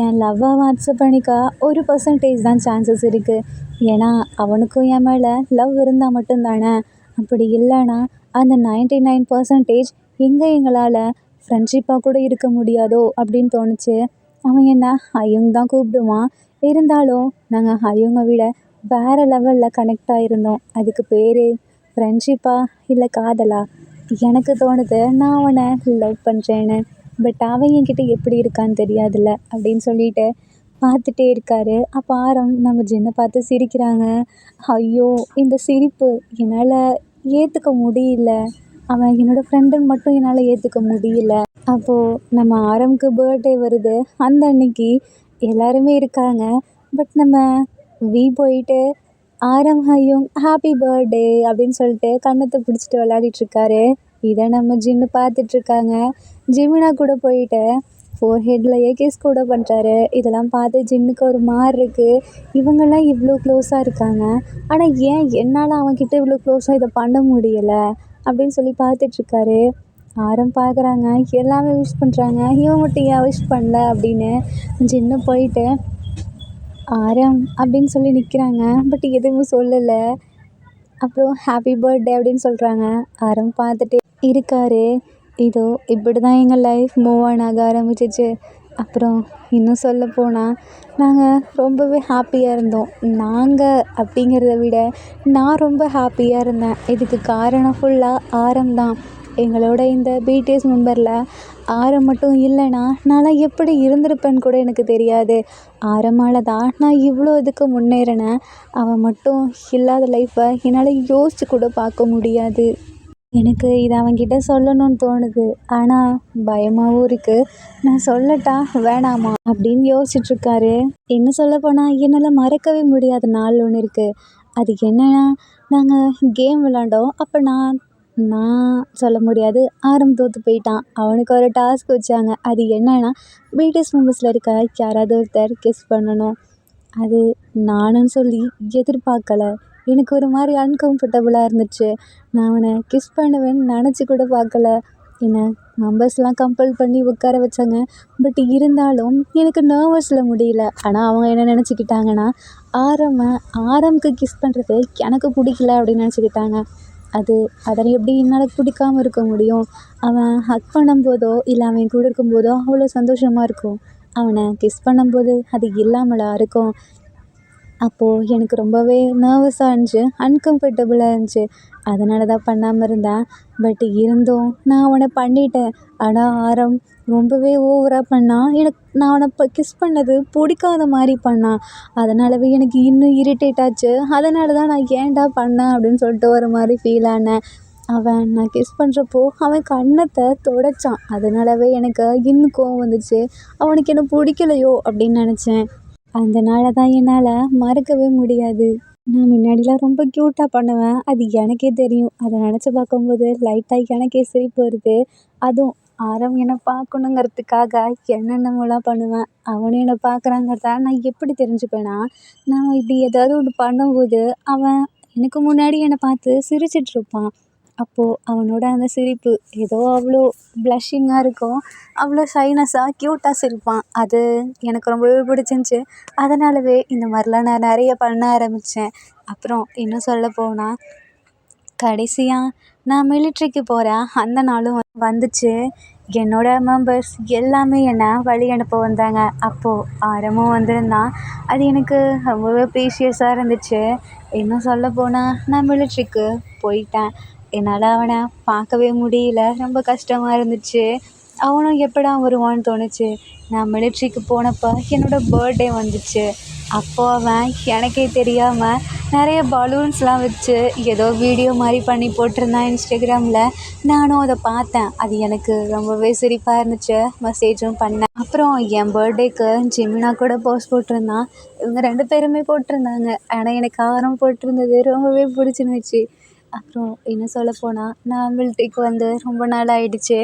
என் லவ்வை வாட்ஸ்அப் பண்ணிக்க 1% தான் சான்சஸ் இருக்குது. ஏன்னா அவனுக்கும் என் மேலே லவ் இருந்தால் மட்டும்தானே. அப்படி இல்லைன்னா அந்த 99% எங்கே எங்களால் ஃப்ரெண்ட்ஷிப்பாக கூட இருக்க முடியாதோ அப்படின்னு தோணுச்சு. அவன் என்ன ஹயுங் தான் கூப்பிடுவான். இருந்தாலும் நாங்கள் ஹயுங்கை விட வேறு லெவலில் கனெக்ட் ஆகிருந்தோம். அதுக்கு பேர் ஃப்ரெண்ட்ஷிப்பா இல்லை காதலா? எனக்கு தோணுது நான் அவனை லவ் பண்ணுறேன்னு. பட் அவன் என்கிட்ட எப்படி இருக்கான்னு தெரியாதுல்ல அப்படின்னு சொல்லிட்டு பார்த்துட்டே இருக்காரு. அப்போ ஆரம் நம்ம ஜின்னை பார்த்து சிரிக்கிறாங்க. ஐயோ, இந்த சிரிப்பு என்னால் ஏற்றுக்க முடியல. அவன் என்னோடய ஃப்ரெண்டுன்னு மட்டும் என்னால் ஏற்றுக்க முடியல. அப்போது நம்ம ஆரம்க்கு பர்த்டே வருது. அந்த அன்னைக்கு எல்லாருமே இருக்காங்க. பட் நம்ம போயிட்டு ஆரம் ஹயுங் ஹாப்பி பர்த்டே அப்படின்னு சொல்லிட்டு கன்னத்தை பிடிச்சிட்டு விளையாடிட்டுருக்காரு. இதை நம்ம ஜின்னு பார்த்துட்ருக்காங்க. ஜிமினா கூட போயிட்டு ஃபோர்ஹெட்லையே கிஸ் கூட பண்ணுறாரு. இதெல்லாம் பார்த்து ஜின்னுக்கு ஒரு மாதிரி இருக்குது. இவங்கெல்லாம் இவ்வளோ க்ளோஸாக இருக்காங்க. ஆனால் ஏன் என்னால் அவன்கிட்ட இவ்வளோ க்ளோஸாக இதை பண்ண முடியலை அப்படின்னு சொல்லி பார்த்துட்ருக்காரு. ஆரம் பார்க்குறாங்க, எல்லாமே விஷ் பண்ணுறாங்க. இவன் மட்டும் ஏன் விஷ் பண்ணல அப்படின்னு ஜின்னு போயிட்டு ஆரம் அப்படின்னு சொல்லி நிற்கிறாங்க. பட் எதுவும் சொல்லலை. அப்புறம் ஹாப்பி பர்த்டே அப்படின்னு சொல்கிறாங்க. ஆரம் பார்த்துட்டே இருக்காரு. இதோ இப்படி தான் எங்கள் லைஃப் மூவ் ஆன் ஆக ஆரம்பிச்சிச்சு. அப்புறம் இன்னும் சொல்லப்போனால் நாங்கள் ரொம்பவே ஹாப்பியாக இருந்தோம். நாங்கள் அப்படிங்கிறத விட நான் ரொம்ப ஹாப்பியாக இருந்தேன். இதுக்கு காரணம் ஃபுல்லாக ஆரம் தான். எங்களோட இந்த பிடிஎஸ் மெம்பரில் ஆரம் மட்டும் இல்லைன்னா நான்லாம் எப்படி இருந்திருப்பேன்னு கூட எனக்கு தெரியாது. ஆரமால தான் நான் இவ்வளோ இதுக்கு முன்னேறினேன். அவன் மட்டும் இல்லாத லைஃப்பை என்னால் யோசிச்சு கூட பார்க்க முடியாது. எனக்கு இதை அவன்கிட்ட சொல்லணும்னு தோணுது. ஆனால் பயமாகவும் இருக்குது. நான் சொல்லட்டா வேணாமா அப்படின்னு யோசிச்சுட்ருக்காரு. என்ன சொல்லப்போனால் என்னால் மறக்கவே முடியாத நாள் ஒன்று இருக்குது. அது என்னன்னா, நாங்கள் கேம் விளாண்டோம். அப்போ நான் நான் சொல்ல முடியாது. ஆரம் தோற்று போயிட்டான். அவனுக்கு ஒரு டாஸ்க் வச்சாங்க. அது என்னன்னா, பிடிஎஸ் மெம்பர்ஸில் இருக்க யாராவது ஒருத்தர் கெஸ் பண்ணணும். அது நானுன்னு சொல்லி எதிர்பார்க்கல. எனக்கு ஒரு மாதிரி அன்கம்ஃபர்டபுளாக இருந்துச்சு. நான் அவனை கிஸ் பண்ணுவேன்னு நினச்சி கூட பார்க்கல. என்னை மெம்பர்ஸ்லாம் கம்பல் பண்ணி உட்கார வச்சாங்க. பட் இருந்தாலும் எனக்கு நர்வஸில் முடியல. ஆனால் அவங்க என்ன நினச்சிக்கிட்டாங்கன்னா, ஆரம்க்கு கிஸ் பண்ணுறது எனக்கு பிடிக்கல அப்படின்னு நினச்சிக்கிட்டாங்க. அதை எப்படி என்னால் பிடிக்காம இருக்க முடியும்? அவன் ஹக் பண்ணும்போதோ இல்லை அவன் கூட இருக்கும்போதோ அவ்வளோ சந்தோஷமாக இருக்கும். அவனை கிஸ் பண்ணும்போது அது இல்லாமலா இருக்கும்? அப்போது எனக்கு ரொம்பவே நர்வஸாக இருந்துச்சு, அன்கம்ஃபர்டபுளாக இருந்துச்சு. அதனால தான் பண்ணாமல் இருந்தேன். பட் இருந்தும் நான் அவனை பண்ணிட்டேன். ஆனால் ஆரம் ரொம்பவே ஓவராக பண்ணான். நான் அவனை கிஸ் பண்ணது பிடிக்காத மாதிரி பண்ணான். அதனாலவே எனக்கு இன்னும் இரிட்டேட் ஆச்சு. அதனால தான் நான் ஏன்டா பண்ணேன் அப்படின்னு சொல்லிட்டு ஒரு மாதிரி ஃபீல் ஆனேன். நான் கிஸ் பண்ணுறப்போ அவன் கன்னத்தை துடைச்சான். அதனாலவே எனக்கு இன்னும் கோவம் வந்துச்சு. அவனுக்கு என்ன பிடிக்கலையோ அப்படின்னு நினச்சேன். அதனால தான் என்னால் மறக்கவே முடியாது. நான் முன்னாடிலாம் ரொம்ப க்யூட்டாக பண்ணுவேன். அது எனக்கே தெரியும். அதை நினச்சி பார்க்கும்போது லைட்டாக எனக்கே சிரிப்பு வருது. அதுவும் ஆரம் என்னை பார்க்கணுங்கிறதுக்காக என்னென்னமோலாம் பண்ணுவேன். அவனும் என்னை பார்க்குறாங்கிறத நான் எப்படி தெரிஞ்சுப்பேன்னா, நான் இப்படி ஏதாவது ஒன்று பண்ணும்போது அவன் எனக்கு முன்னாடி என்னை பார்த்து சிரிச்சிட்ருப்பான். அப்போது அவனோட அந்த சிரிப்பு ஏதோ அவ்வளோ ப்ளஷிங்காக இருக்கும். அவ்வளோ ஷைனஸாக க்யூட்டாக சிரிப்பான். அது எனக்கு ரொம்பவே பிடிச்சிருந்துச்சி. அதனாலவே இந்த மாதிரிலாம் நான் நிறைய பண்ண ஆரம்பித்தேன். அப்புறம் இன்னும் சொல்லப்போனால் கடைசியாக நான் மிலிட்ரிக்கு போகிற அந்த நாளும் வந்துச்சு. என்னோடய மெம்பர்ஸ் எல்லாமே என்னை வழி அனுப்ப வந்தாங்க. அப்போது ஆரமும் வந்திருந்தான். அது எனக்கு ரொம்பவே ப்ரீஷியஸாக இருந்துச்சு. இன்னும் சொல்லப்போனால் நான் மிலிட்ரிக்கு போயிட்டேன். என்னால் அவனை பார்க்கவே முடியல. ரொம்ப கஷ்டமாக இருந்துச்சு. அவனும் எப்படா வருவான்னு தோணுச்சு. நான் மிலிட்ரிக்கு போனப்போ என்னோடய பர்த்டே வந்துச்சு. அப்போது அவன் எனக்கே தெரியாமல் நிறைய பலூன்ஸ்லாம் வச்சு ஏதோ வீடியோ மாதிரி பண்ணி போட்டிருந்தான் இன்ஸ்டாகிராமில். நானும் அதை பார்த்தேன். அது எனக்கு ரொம்பவே சிரிப்பாக இருந்துச்சு. மெசேஜும் பண்ணேன். அப்புறம் என் பர்த்டேக்கு ஜிமினா கூட போஸ்ட் போட்டிருந்தான். இவங்க 2 பேருமே போட்டிருந்தாங்க. ஆனால் எனக்கு ஆரம் போட்டிருந்தது ரொம்பவே பிடிச்சிருந்துச்சு. அப்புறம் இன்னும் சொல்லப்போனால் நான் மிலிட்ரிக்கு வந்து ரொம்ப நாள் ஆகிடுச்சு.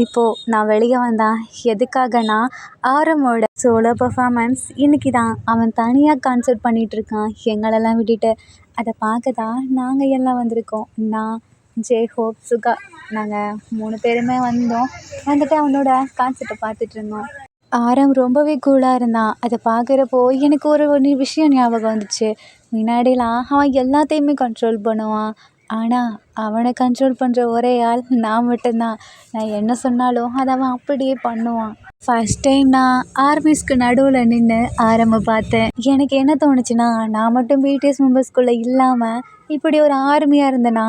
இப்போது நான் வெளியே வந்தேன். எதுக்காகனா, ஆரமோட சோலோ பர்ஃபார்மன்ஸ் இன்றைக்கி தான். அவன் தனியாக கான்சர்ட் பண்ணிகிட்ருக்கான் எங்களெல்லாம் விட்டுட்டு. அதை பார்க்க தான் நாங்கள் எல்லாம் வந்திருக்கோம். நான், ஜெய்ஹோப், சுகா நாங்கள் 3 பேருமே வந்துட்டு அவனோட கான்சர்ட்டை பார்த்துட்ருந்தோம். ஆரம் ரொம்பவே கூலாக இருந்தான். அதை பார்க்குறப்போ எனக்கு ஒரு விஷயம் ஞாபகம் வந்துச்சு. முன்னாடிலாம் அவன் எல்லாத்தையுமே கண்ட்ரோல் பண்ணுவான். ஆனால் அவனை கண்ட்ரோல் பண்ணுற ஒரே ஆள் நான் மட்டும்தான். நான் என்ன சொன்னாலும் அதை அவன் அப்படியே பண்ணுவான். ஃபஸ்ட் டைம் நான் ஆர்மிஸ்க்கு நடுவில் நின்று ஆரம்ப பார்த்தேன். எனக்கு என்ன தோணுச்சுன்னா, நான் மட்டும் பிடிஎஸ் மெம்பர்ஸ்குள்ளே இல்லாமல் இப்படி ஒரு ஆர்மியாக இருந்தேன்னா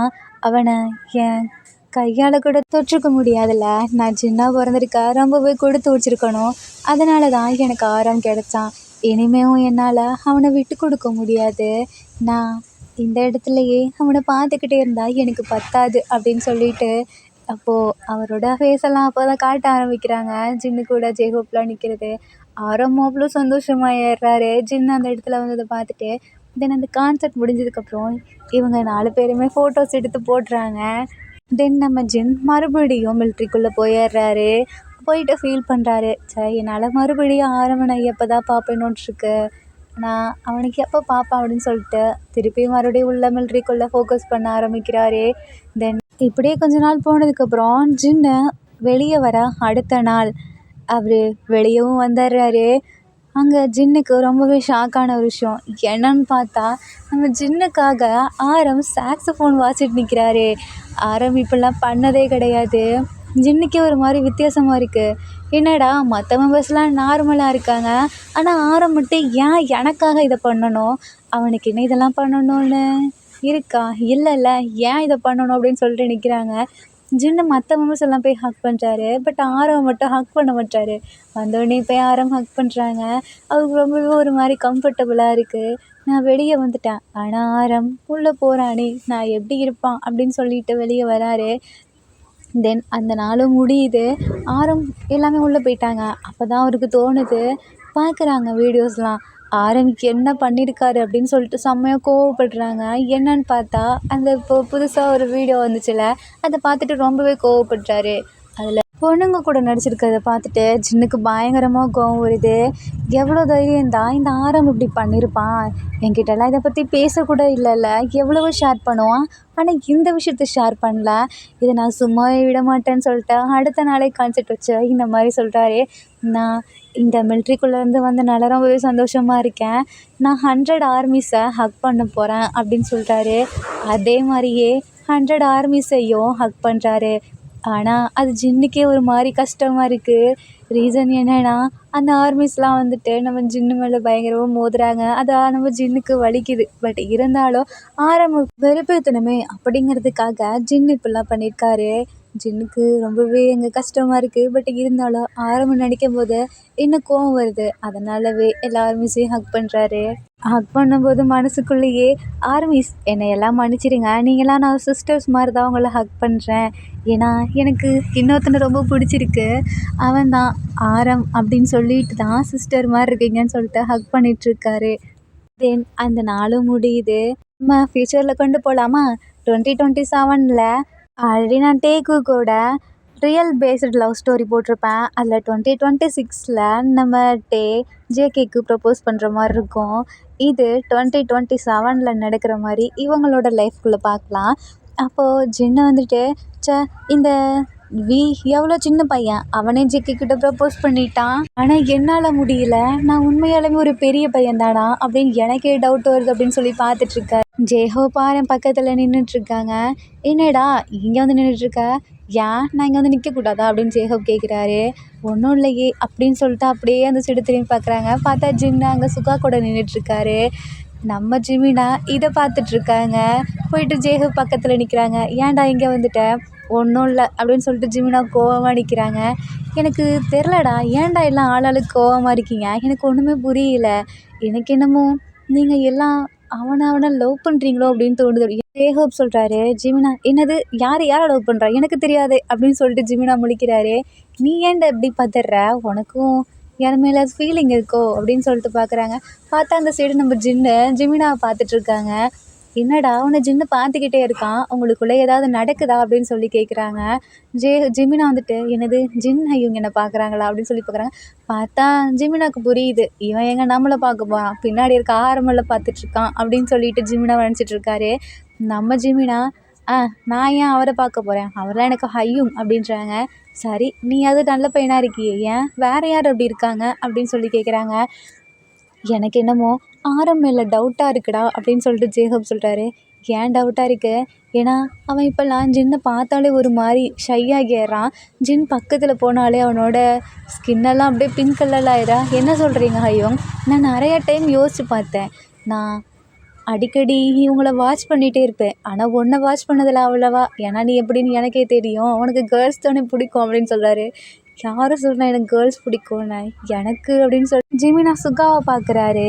அவனை என் கையால் கூட தொற்றுக்க முடியாதுல்ல. நான் சின்ன பிறந்திருக்க ரொம்பவே கொடுத்து வச்சுருக்கணும். அதனால தான் எனக்கு ஆரம் கிடச்சான். இனிமேவும் என்னால் அவனை விட்டு கொடுக்க முடியாது. நான் இந்த இடத்துலையே அவனை பார்த்துக்கிட்டே இருந்தால் எனக்கு பத்தாது அப்படின்னு சொல்லிட்டு அப்போது அவரோட ஃபேஸெல்லாம் அப்போ தான் காட்ட ஆரம்பிக்கிறாங்க. ஜின்னு கூட ஜெய்ஹோப்லாம் நிற்கிறது. ஆரம் அவ்வளோ சந்தோஷமாக ஏறுறாரு. ஜின்னு அந்த இடத்துல வந்ததை பார்த்துட்டு தென் அந்த கான்சர்ட் முடிஞ்சதுக்கப்புறம் இவங்க 4 பேருமே ஃபோட்டோஸ் எடுத்து போடுறாங்க. தென் நம்ம ஜின் மறுபடியும் மிலிட்ரிக்குள்ளே போயிடுறாரு. போயிட்டு ஃபீல் பண்ணுறாரு, என்னால் மறுபடியும் ஆரம்பனை எப்போ தான் பார்ப்பேனோன்ட்ருக்கு. நான் அவனுக்கு எப்போ பார்ப்பேன் அப்படின்னு சொல்லிட்டு திருப்பி மறுபடியும் உள்ள மிலிட்ரிக்குள்ளே ஃபோக்கஸ் பண்ண ஆரம்பிக்கிறாரு. தென் இப்படியே கொஞ்ச நாள் போனதுக்கப்புறம் ஜின்னு வெளியே வர அடுத்த நாள் அவர் வெளியவும் வந்துடுறாரு. அங்கே ஜின்னுக்கு ரொம்பவே ஷாக்கான ஒரு விஷயம் என்னன்னு பார்த்தா, நம்ம ஜின்னுக்காக ஆரம் சாக்ஸோஃபோன் வாசிட்டு நிற்கிறாரு. ஆரம் இப்படிலாம் பண்ணதே கிடையாது. ஜின்னுக்கே ஒரு மாதிரி வித்தியாசமாக இருக்குது. என்னடா மற்ற மெம்பர்ஸ்லாம் நார்மலாக இருக்காங்க, ஆனால் ஆரம் மட்டும் ஏன் எனக்காக இதை பண்ணணும், அவனுக்கு என்ன இதெல்லாம் பண்ணணும்னு இருக்கா, இல்லைல்ல ஏன் இதை பண்ணணும் அப்படின்னு சொல்லிட்டு நிற்கிறாங்க. ஜின்னு மற்ற மெம்பர்ஸ் எல்லாம் போய் ஹக் பண்ணுறாரு. பட் ஆரம் மட்டும் ஹக் பண்ண மாட்டாரு. வந்தோடனே போய் ஆரம் ஹக் பண்ணுறாங்க. அவருக்கு ரொம்பவே ஒரு மாதிரி கம்ஃபர்டபுளாக இருக்குது. நான் வெளியே வந்துட்டேன், ஆனால் ஆரம் உள்ளே போகிறானே நான் எப்படி இருப்பான் அப்படின்னு சொல்லிட்டு வெளியே வராரு. தென் அந்த நாளும் முடியுது. ஆரம் எல்லாமே உள்ளே போயிட்டாங்க. அப்போ தான் அவருக்கு தோணுது, பார்க்குறாங்க வீடியோஸ்லாம். ஆரம்க்கு என்ன பண்ணியிருக்காரு அப்படின்னு சொல்லிட்டு செம்மையாக கோவப்படுறாங்க. என்னன்னு பார்த்தா, அந்த இப்போ புதுசாக ஒரு வீடியோ வந்துச்சுல்ல, அதை பார்த்துட்டு ரொம்பவே கோவப்படுறாரு. அதில் பொண்ணுங்க கூட நடிச்சிருக்கிறத பார்த்துட்டு ஜின்னுக்கு பயங்கரமாக கோவம் வருது. எவ்வளோ தைரியம் தான் இந்த ஆரம் இப்படி பண்ணியிருப்பான், என்கிட்டலாம் இதை பற்றி பேசக்கூட இல்லைல்ல, எவ்வளவோ ஷேர் பண்ணுவான், ஆனால் இந்த விஷயத்த ஷேர் பண்ணல, இதை நான் சும்மாவே விட மாட்டேன்னு சொல்லிட்டு அடுத்த நாளே கான்செப்ட் வச்சு இந்த மாதிரி சொல்கிறாரு. நான் இந்த மிலிட்ரிக்குள்ளேருந்து வந்தனால ரொம்பவே சந்தோஷமாக இருக்கேன். நான் 100 ஆர்மிஸை ஹக் பண்ண போகிறேன் அப்படின்னு சொல்கிறாரு. அதே மாதிரியே 100 ஆர்மிஸையும் ஹக் பண்ணுறாரு. ஆனால் அது ஜின்னுக்கே ஒரு மாதிரி கஷ்டமாக இருக்குது. ரீசன் என்னென்னா, அந்த ஆர்மிஸ்லாம் வந்துட்டு நம்ம ஜின்னு மேலே பயங்கரமாக மோதுறாங்க. அது நம்ம ஜின்னுக்கு வலிக்குது. பட் இருந்தாலும் ஆரம் வெறுப்பேற்றணுமே அப்படிங்கிறதுக்காக ஜின்னு இப்படிலாம் பண்ணியிருக்காரு. ஜின்னுக்கு ரொம்பவே அங்கே கஷ்டமாக இருக்குது. பட் இருந்தாலும் ஆரம்பம் நடிக்கும்போது இன்னும் கோவம் வருது. அதனாலவே எல்லா ஆர்மிஸையும் ஹக் பண்ணுறாரு. ஹக் பண்ணும்போது மனசுக்குள்ளேயே, ஆர்மிஸ் என்னை எல்லாம் மன்னிச்சிடுங்க, நீங்களாம் நான் சிஸ்டர்ஸ் மாதிரி தான் உங்களை ஹக் பண்ணுறேன். ஏன்னா எனக்கு இன்னொருத்தனை ரொம்ப பிடிச்சிருக்கு, அவன் தான் ஆரம் அப்படின்னு சொல்லிட்டு தான் சிஸ்டர் மாதிரி இருக்கீங்கன்னு சொல்லிட்டு ஹக் பண்ணிகிட்ருக்காரு. தென் அந்த நாளும் முடியுது. நம்ம ஃப்யூச்சரில் கொண்டு போகலாமா? 2027 ஆல்ரெடி நான் டேக்கு கூட ரியல் பேஸ்டு லவ் ஸ்டோரி போட்டிருப்பேன். அதில் 2026 நம்ம ஜேகேக்கு ப்ரப்போஸ் பண்ணுற மாதிரி இருக்கும். இது 2027 நடக்கிற மாதிரி இவங்களோட லைஃப்குள்ளே பார்க்கலாம். அப்போது ஜின்னு வந்துட்டு, இந்த எவ்வளோ சின்ன பையன், அவனே ஜேகே கிட்ட ப்ரப்போஸ் பண்ணிட்டான், ஆனால் என்னால் முடியல, நான் உண்மையாலுமே ஒரு பெரிய பையன் தானா அப்படின்னு எனக்கே டவுட் வருது அப்படின்னு சொல்லி பார்த்துட்ருக்காரு. ஜேஹோ பாரன் பக்கத்தில் நின்றுட்டுருக்காங்க. என்னடா இங்கே வந்து நின்றுட்டுருக்க, ஏன் நான் இங்கே வந்து நிற்கக்கூடாதா அப்படின்னு ஜேஹோப் கேட்குறாரு. ஒன்றும் இல்லையே அப்படின்னு சொல்லிட்டு அப்படியே அந்த சைடு திரும்பி பார்க்குறாங்க. பார்த்தா ஜின்னு அங்கே சுகா கூட நின்றுட்டுருக்காரு. நம்ம ஜிமினா இதை பார்த்துட்ருக்காங்க. போயிட்டு ஜேஹோப் பக்கத்தில் நிற்கிறாங்க. ஏன்டா இங்கே வந்துட்ட, ஒன்றும் இல்லை அப்படின்னு சொல்லிட்டு ஜிமினா கோவமாக நிற்கிறாங்க. எனக்கு தெரிலடா, ஏன்டா எல்லாம் ஆளாளுக்கு கோவமாக இருக்கீங்க, எனக்கு ஒன்றுமே புரியல, எனக்கு என்னமோ நீங்கள் எல்லாம் அவனை லவ் பண்ணுறீங்களோ அப்படின்னு தோணுது. ஜேஹோப் சொல்கிறாரு. ஜிமினா, என்னது, யாரை லவ் பண்ணுறா, எனக்கு தெரியாது அப்படின்னு சொல்லிட்டு ஜிமினா முழிக்கிறாரு. நீ ஏன்டா எப்படி பார்த்துடுற, உனக்கும் யார் மேலே ஃபீலிங் இருக்கோ அப்படின்னு சொல்லிட்டு பார்க்குறாங்க. பார்த்தா அந்த சைடு நம்ம ஜிமினாவை பார்த்துட்ருக்காங்க. என்னடா உன்னை ஜின்னு பார்த்துக்கிட்டே இருக்கான், உங்களுக்குள்ளே ஏதாவது நடக்குதா அப்படின்னு சொல்லி கேட்குறாங்க. ஜிமினா வந்துட்டு, என்னது இவங்க என்ன பார்க்குறாங்களா அப்படின்னு சொல்லி பார்க்குறாங்க. பார்த்தா ஜிமினாவுக்கு புரியுது, இவன் எங்கே நம்மளை பார்க்க போகிறான், பின்னாடி இருக்க ஆரம்பலில் பார்த்துட்ருக்கான் அப்படின்னு சொல்லிட்டு ஜிமினா நினச்சிட்ருக்காரு. நம்ம ஜிமினா, நான் ஏன் அவரை பார்க்க போகிறேன், அவரெலாம் எனக்கு ஹையும் அப்படின்றாங்க. சரி, நீ அது நல்ல பையனாக இருக்கியே, ஏன் வேறு யார் அப்படி இருக்காங்க அப்படின்னு சொல்லி கேட்குறாங்க. எனக்கு என்னமோ ஆரம் மேலே டவுட்டாக இருக்குடா அப்படின்னு சொல்லிட்டு ஜேஹோப் சொல்கிறாரு. ஏன் டவுட்டாக இருக்குது, ஏன்னா அவன் இப்போல்லாம் ஜின்னை பார்த்தாலே ஒரு மாதிரி ஷையாகிடுறான். ஜின் பக்கத்தில் போனாலே அவனோட ஸ்கின்னெல்லாம் அப்படியே பிங்க் கலரில் ஆயிடுறா. என்ன சொல்கிறீங்க ஹையோங், நான் நிறையா டைம் யோசித்து பார்த்தேன், நான் அடிக்கடி இவங்கள வாட்ச் பண்ணிகிட்டே இருப்பேன், ஆனால் ஒன்றை வாட்ச் பண்ணதில்ல அவ்வளவா, ஏன்னா நீ எப்படின்னு எனக்கே தெரியும், உனக்கு கேர்ள்ஸ் தானே பிடிக்கும் அப்படின்னு சொல்கிறாரு. யாரும் சொல்கிறேன் எனக்கு கேர்ள்ஸ் பிடிக்கும்னு, எனக்கு அப்படின்னு சொல்லி ஜிமினா சுகாவை பார்க்குறாரு.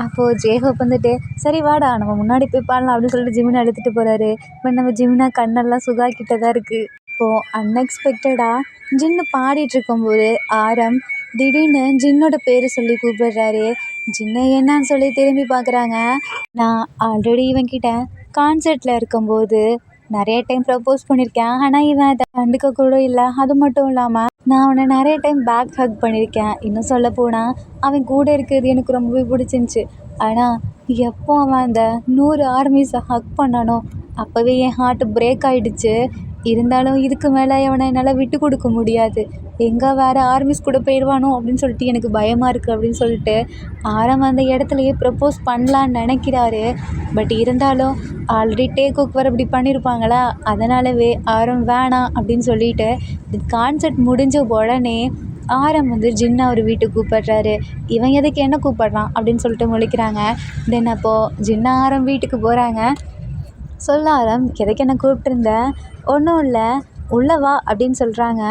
அப்போது ஜேஹோப் வந்துட்டு, சரி வாடா நம்ம முன்னாடி போய் பாடலாம் அப்படின்னு சொல்லிட்டு ஜிமினா எடுத்துகிட்டு போகிறாரு. பட் நம்ம ஜிமினா கண்ணெல்லாம் சுகா கிட்ட தான் இருக்குது. இப்போது அன்எக்ஸ்பெக்டடாக ஜின்னு பாடிட்டு இருக்கும்போது ஆரம் திடீர்னு ஜின்னோட பேர் சொல்லி கூப்பிடுறாரு. ஜின்னு என்னன்னு சொல்லி திரும்பி பார்க்குறாங்க. நான் ஆல்ரெடி இவன்கிட்ட கான்சர்ட்டில் இருக்கும்போது நிறைய டைம் ப்ரப்போஸ் பண்ணியிருக்கேன், ஆனால் இவன் அதை கண்டுக்க கூட இல்லை. அது மட்டும் இல்லாமல் நான் அவனை நிறைய டைம் பேக் ஹக் பண்ணியிருக்கேன். இன்னும் சொல்ல போனால் அவன் கூட இருக்கிறது எனக்கு ரொம்பவே பிடிச்சிருந்துச்சி. ஆனால் எப்போ அவன் அந்த 100 ஆர்மிஸை ஹக் பண்ணானோ அப்போவே என் ஹார்ட் பிரேக் ஆகிடுச்சு. இருந்தாலும் இதுக்கு மேலே அவனை என்னால் விட்டு கொடுக்க முடியாது. எங்கே வேறு ஆர்மிஸ் கூட போயிடுவானோ அப்படின்னு சொல்லிட்டு எனக்கு பயமாக இருக்குது அப்படின்னு சொல்லிட்டு ஆரம் அந்த இடத்துலையே ப்ரப்போஸ் பண்ணலான்னு நினைக்கிறாரு. பட் இருந்தாலும் ஆல்ரெடி டேக் ஓவர் அப்படி பண்ணியிருப்பாங்களா, அதனாலவே ஆரம் வேணாம் அப்படின்னு சொல்லிட்டு கான்செர்ட் முடிஞ்ச உடனே ஆரம் ஜின்னா அவர் வீட்டுக்கு கூப்பிடுறாரு. இவன் எதுக்கு என்ன கூப்பிட்றான் அப்படின்னு சொல்லிட்டு முழிக்கிறாங்க. தென் அப்போது ஜின்னா ஆரம் வீட்டுக்கு போகிறாங்க. சொல்ல ஆரம், எதுக்கு என்ன கூப்பிட்டுருந்த? ஒன்றும் இல்லை, உள்ளே வா அப்படின்னு சொல்கிறாங்க.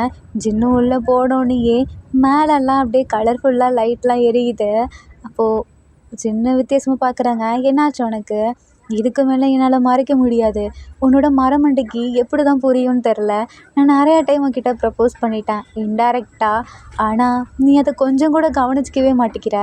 ஜின்னும் உள்ளே போனோடனேயே மேலெல்லாம் அப்படியே கலர்ஃபுல்லாக லைட்லாம் எரியுது. அப்போது சின்ன வித்தியாசமாக பார்க்குறாங்க. என்னாச்சு உனக்கு? இதுக்கு மேலே என்னால் மறைக்க முடியாது. உன்னோட மரமண்டைக்கு எப்படி தான் புரியும்னு தெரில. நான் நிறையா டைம் உன்கிட்ட ப்ரப்போஸ் பண்ணிட்டேன் இன்டைரக்டாக. ஆனால் நீ அதை கொஞ்சம் கூட கவனிச்சிக்கவே மாட்டேங்கிற.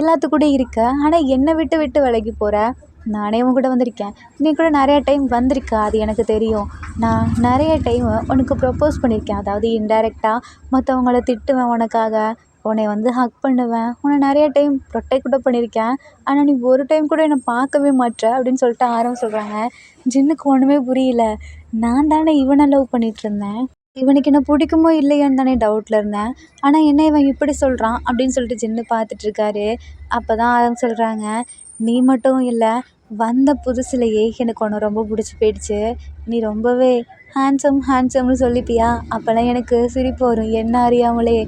எல்லாத்துக்கூட இருக்க, ஆனால் என்னை விட்டு விட்டு விலகி போகிற. நானே உன் கூட வந்திருக்கேன், நீ கூட நிறையா டைம் வந்திருக்க, அது எனக்கு தெரியும். நான் நிறைய டைம் உனக்கு ப்ரப்போஸ் பண்ணியிருக்கேன், அதாவது இன்டைரக்டாக மற்றவங்கள திட்டுவேன் உனக்காக, உன்னை ஹக் பண்ணுவேன், உன்னை நிறைய டைம் ப்ரொடெக்ட் கூட பண்ணியிருக்கேன். ஆனால் நீ ஒரு டைம் கூட என்னை பார்க்கவே மாட்ற அப்படின்னு சொல்லிட்டு ஆரம் சொல்கிறாங்க. ஜின்னுக்கு ஒன்றுமே புரியல. நான் தானே இவனை லவ் பண்ணிகிட்ருந்தேன், இவனுக்கு என்ன பிடிக்குமோ இல்லையோன்னு தானே டவுட்டில் இருந்தேன். ஆனால் என்ன இவன் இப்படி சொல்கிறான் அப்படின்னு சொல்லிட்டு ஜின்னு பார்த்துட்ருக்காரு. அப்போ தான் ஆரம் சொல்கிறாங்க, நீ மட்டும் இல்லை, வந்த புதுசுலேயே எனக்கு உன்னை ரொம்ப பிடிச்சி போயிடுச்சு. நீ ரொம்பவே ஹேண்ட்ஸம்னு சொல்லிப்பியா, அப்போல்லாம் எனக்கு சிரிப்பு வரும் என்ன அறியாமலே.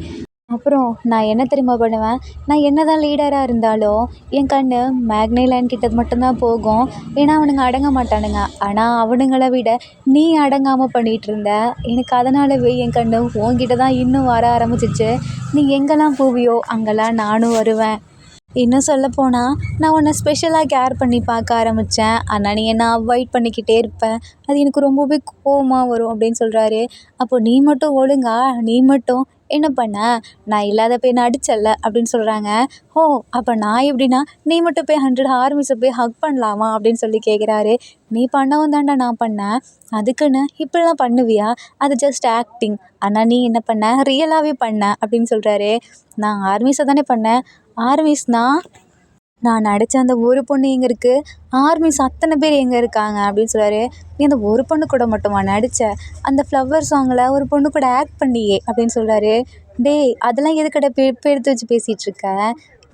அப்புறம் நான் என்ன தெரியுமா பண்ணுவேன்? நான் என்ன தான் லீடராக இருந்தாலும் என் கண் மேக்னைலைன் கிட்ட மட்டும்தான் போகும். ஏன்னா அவனுங்க அடங்க மாட்டானுங்க. ஆனால் அவனுங்களை விட நீ அடங்காமல் பண்ணிகிட்ருந்த. எனக்கு அதனாலவே என் கண் உன்கிட்ட தான் இன்னும் வர ஆரம்பிச்சிச்சு. நீ எங்கெல்லாம் போவியோ அங்கெல்லாம் நானும் வருவேன். இன்னும் சொல்லப்போனால் நான் உன்னை ஸ்பெஷலாக கேர் பண்ணி பார்க்க ஆரம்பித்தேன். ஆனால் நீ என்னை அவாய்ட் பண்ணிக்கிட்டே இருப்ப. அது எனக்கு ரொம்பவே கோவமாக வரும் அப்படின்னு சொல்கிறாரு. அப்போது நீ மட்டும் ஒழுங்கா, நீ மட்டும் என்ன பண்ண? நான் இல்லாதப்ப என்ன அடிச்சல்ல அப்படின்னு சொல்கிறாங்க. ஓ, அப்போ நான் எப்படின்னா நீ மட்டும் போய் 100 ஆர்மிஸை போய் ஹக் பண்ணலாமா அப்படின்னு சொல்லி கேட்குறாரு. நீ பண்ணவும் தாண்டா நான் பண்ணேன், அதுக்குன்னு இப்படிலாம் பண்ணுவியா? அது ஜஸ்ட் ஆக்டிங். ஆனால் நீ என்ன பண்ண? ரியலாகவே பண்ண அப்படின்னு சொல்கிறாரு. நான் ஆர்மிஸை தானே பண்ணேன். ஆர்மிஸ்னா நான் நடித்த அந்த ஒரு பொண்ணு எங்கே இருக்குது? ஆர்மிஸ் அத்தனை பேர் எங்கே இருக்காங்க அப்படின்னு சொல்கிறாரு. நீ அந்த ஒரு பொண்ணு கூட மட்டுமா நடித்த? அந்த ஃப்ளவர் சாங்கில் ஒரு பொண்ணு கூட ஆக்ட் பண்ணியே அப்படின்னு சொல்கிறாரு. டேய், அதெல்லாம் எதுக்கடா இப்போ எடுத்து வச்சு பேசிகிட்ருக்க?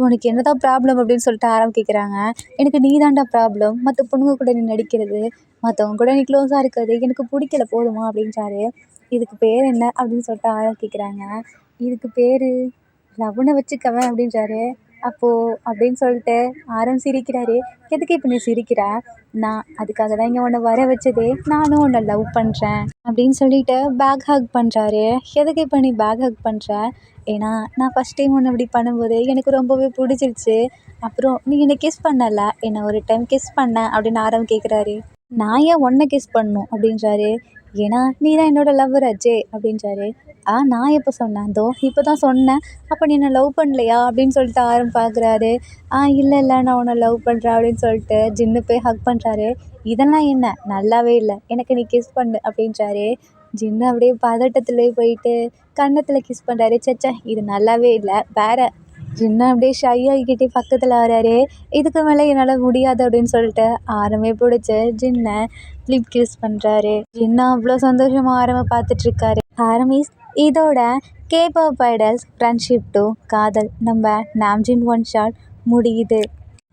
உனக்கு என்ன தான் ப்ராப்ளம் அப்படின்னு சொல்லிட்டு கேட்குறாங்க. எனக்கு நீ தாண்டா ப்ராப்ளம். மற்ற பொண்ணுங்க கூட நீ நடிக்கிறது, மற்றவங்க கூட நீ க்ளோஸாக இருக்கிறது எனக்கு பிடிக்கல, போதுமா அப்படின்றாரு. இதுக்கு பேர் என்ன அப்படின்னு சொல்லிட்டு கேட்குறாங்க. இதுக்கு பேர் லவ்வுன்னு வச்சுக்கவேன் அப்படின்றாரு. அப்போது அப்படின்னு சொல்லிட்டு சிரிக்கிறாரு. எதுக்கு இப்போ நீ சிரிக்கிற? நான் அதுக்காக தான் இங்கே உன்னை வர வச்சதே. நானும் உன்னை லவ் பண்ணுறேன் அப்படின்னு சொல்லிட்டு பேக் ஹக் பண்ணுறாரு. எதுக்கு இப்போ நீ பேக் ஹக் பண்ணுற? ஏன்னா நான் ஃபஸ்ட் டைம் உன்னை இப்படி பண்ணும்போது எனக்கு ரொம்பவே பிடிச்சிருச்சு. அப்புறம் நீ என்னை கிஸ் பண்ணல, என்னை ஒரு டைம் கிஸ் பண்ண அப்படின்னு கேட்குறாரு. நான் ஏன் உன்னை கிஸ் பண்ணணும் அப்படின்றாரு. ஏன்னா நீ தான் என்னோட லவ்வர் ஆச்சே அப்படின்றாரு. நான் எப்போ சொன்னேன்? தோ இப்போ தான் சொன்னேன். அப்போ நீ என்ன லவ் பண்ணலையா அப்படின்னு சொல்லிட்டு பார்க்குறாரு. இல்லை நான் உன்னை லவ் பண்ணுறேன் அப்படின்னு சொல்லிட்டு ஜின்னு போய் ஹக் பண்ணுறாரு. இதெல்லாம் என்ன நல்லாவே இல்லை, எனக்கு நீ கிஸ் பண்ணு அப்படின்றாரு. ஜின்னு அப்படியே பதட்டத்துலேயே போயிட்டு கன்னத்தில் கிஸ் பண்ணுறாரு. சச்சா, இது நல்லாவே இல்லை, வேற. ஜின்னு அப்படியே ஷை ஆகிக்கிட்டே பக்கத்தில் வராரு. இதுக்கு மேலே என்னால் முடியாது அப்படின்னு சொல்லிட்டு ஆரமே பிடிச்சி ஜின்னை லிப் கிஸ் பண்ணுறாரு. ஜின்னா அவ்வளோ சந்தோஷமாக ஆரம்ப பார்த்துட்ருக்காரு. ஆரமீஸ் இதோட K-pop ஐடல்ஸ் ஃப்ரெண்ட்ஷிப் டு காதல் நம்ம நாம்ஜின் ஒன் ஷாட் முடியுது.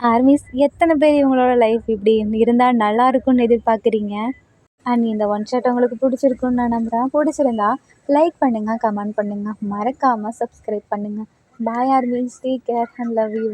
ஆர்மிஸ் எத்தனை பேர் இவங்களோட லைஃப் இப்படி இருந்தால் நல்லா இருக்கும்னு எதிர்பார்க்குறீங்க? அண்ட் இந்த ஒன் ஷாட் உங்களுக்கு பிடிச்சிருக்குன்னு நான் நம்புகிறேன். பிடிச்சிருந்தா லைக் பண்ணுங்கள், கமெண்ட் பண்ணுங்கள், மறக்காமல் சப்ஸ்கிரைப் பண்ணுங்கள். Bye armies, take care and love you.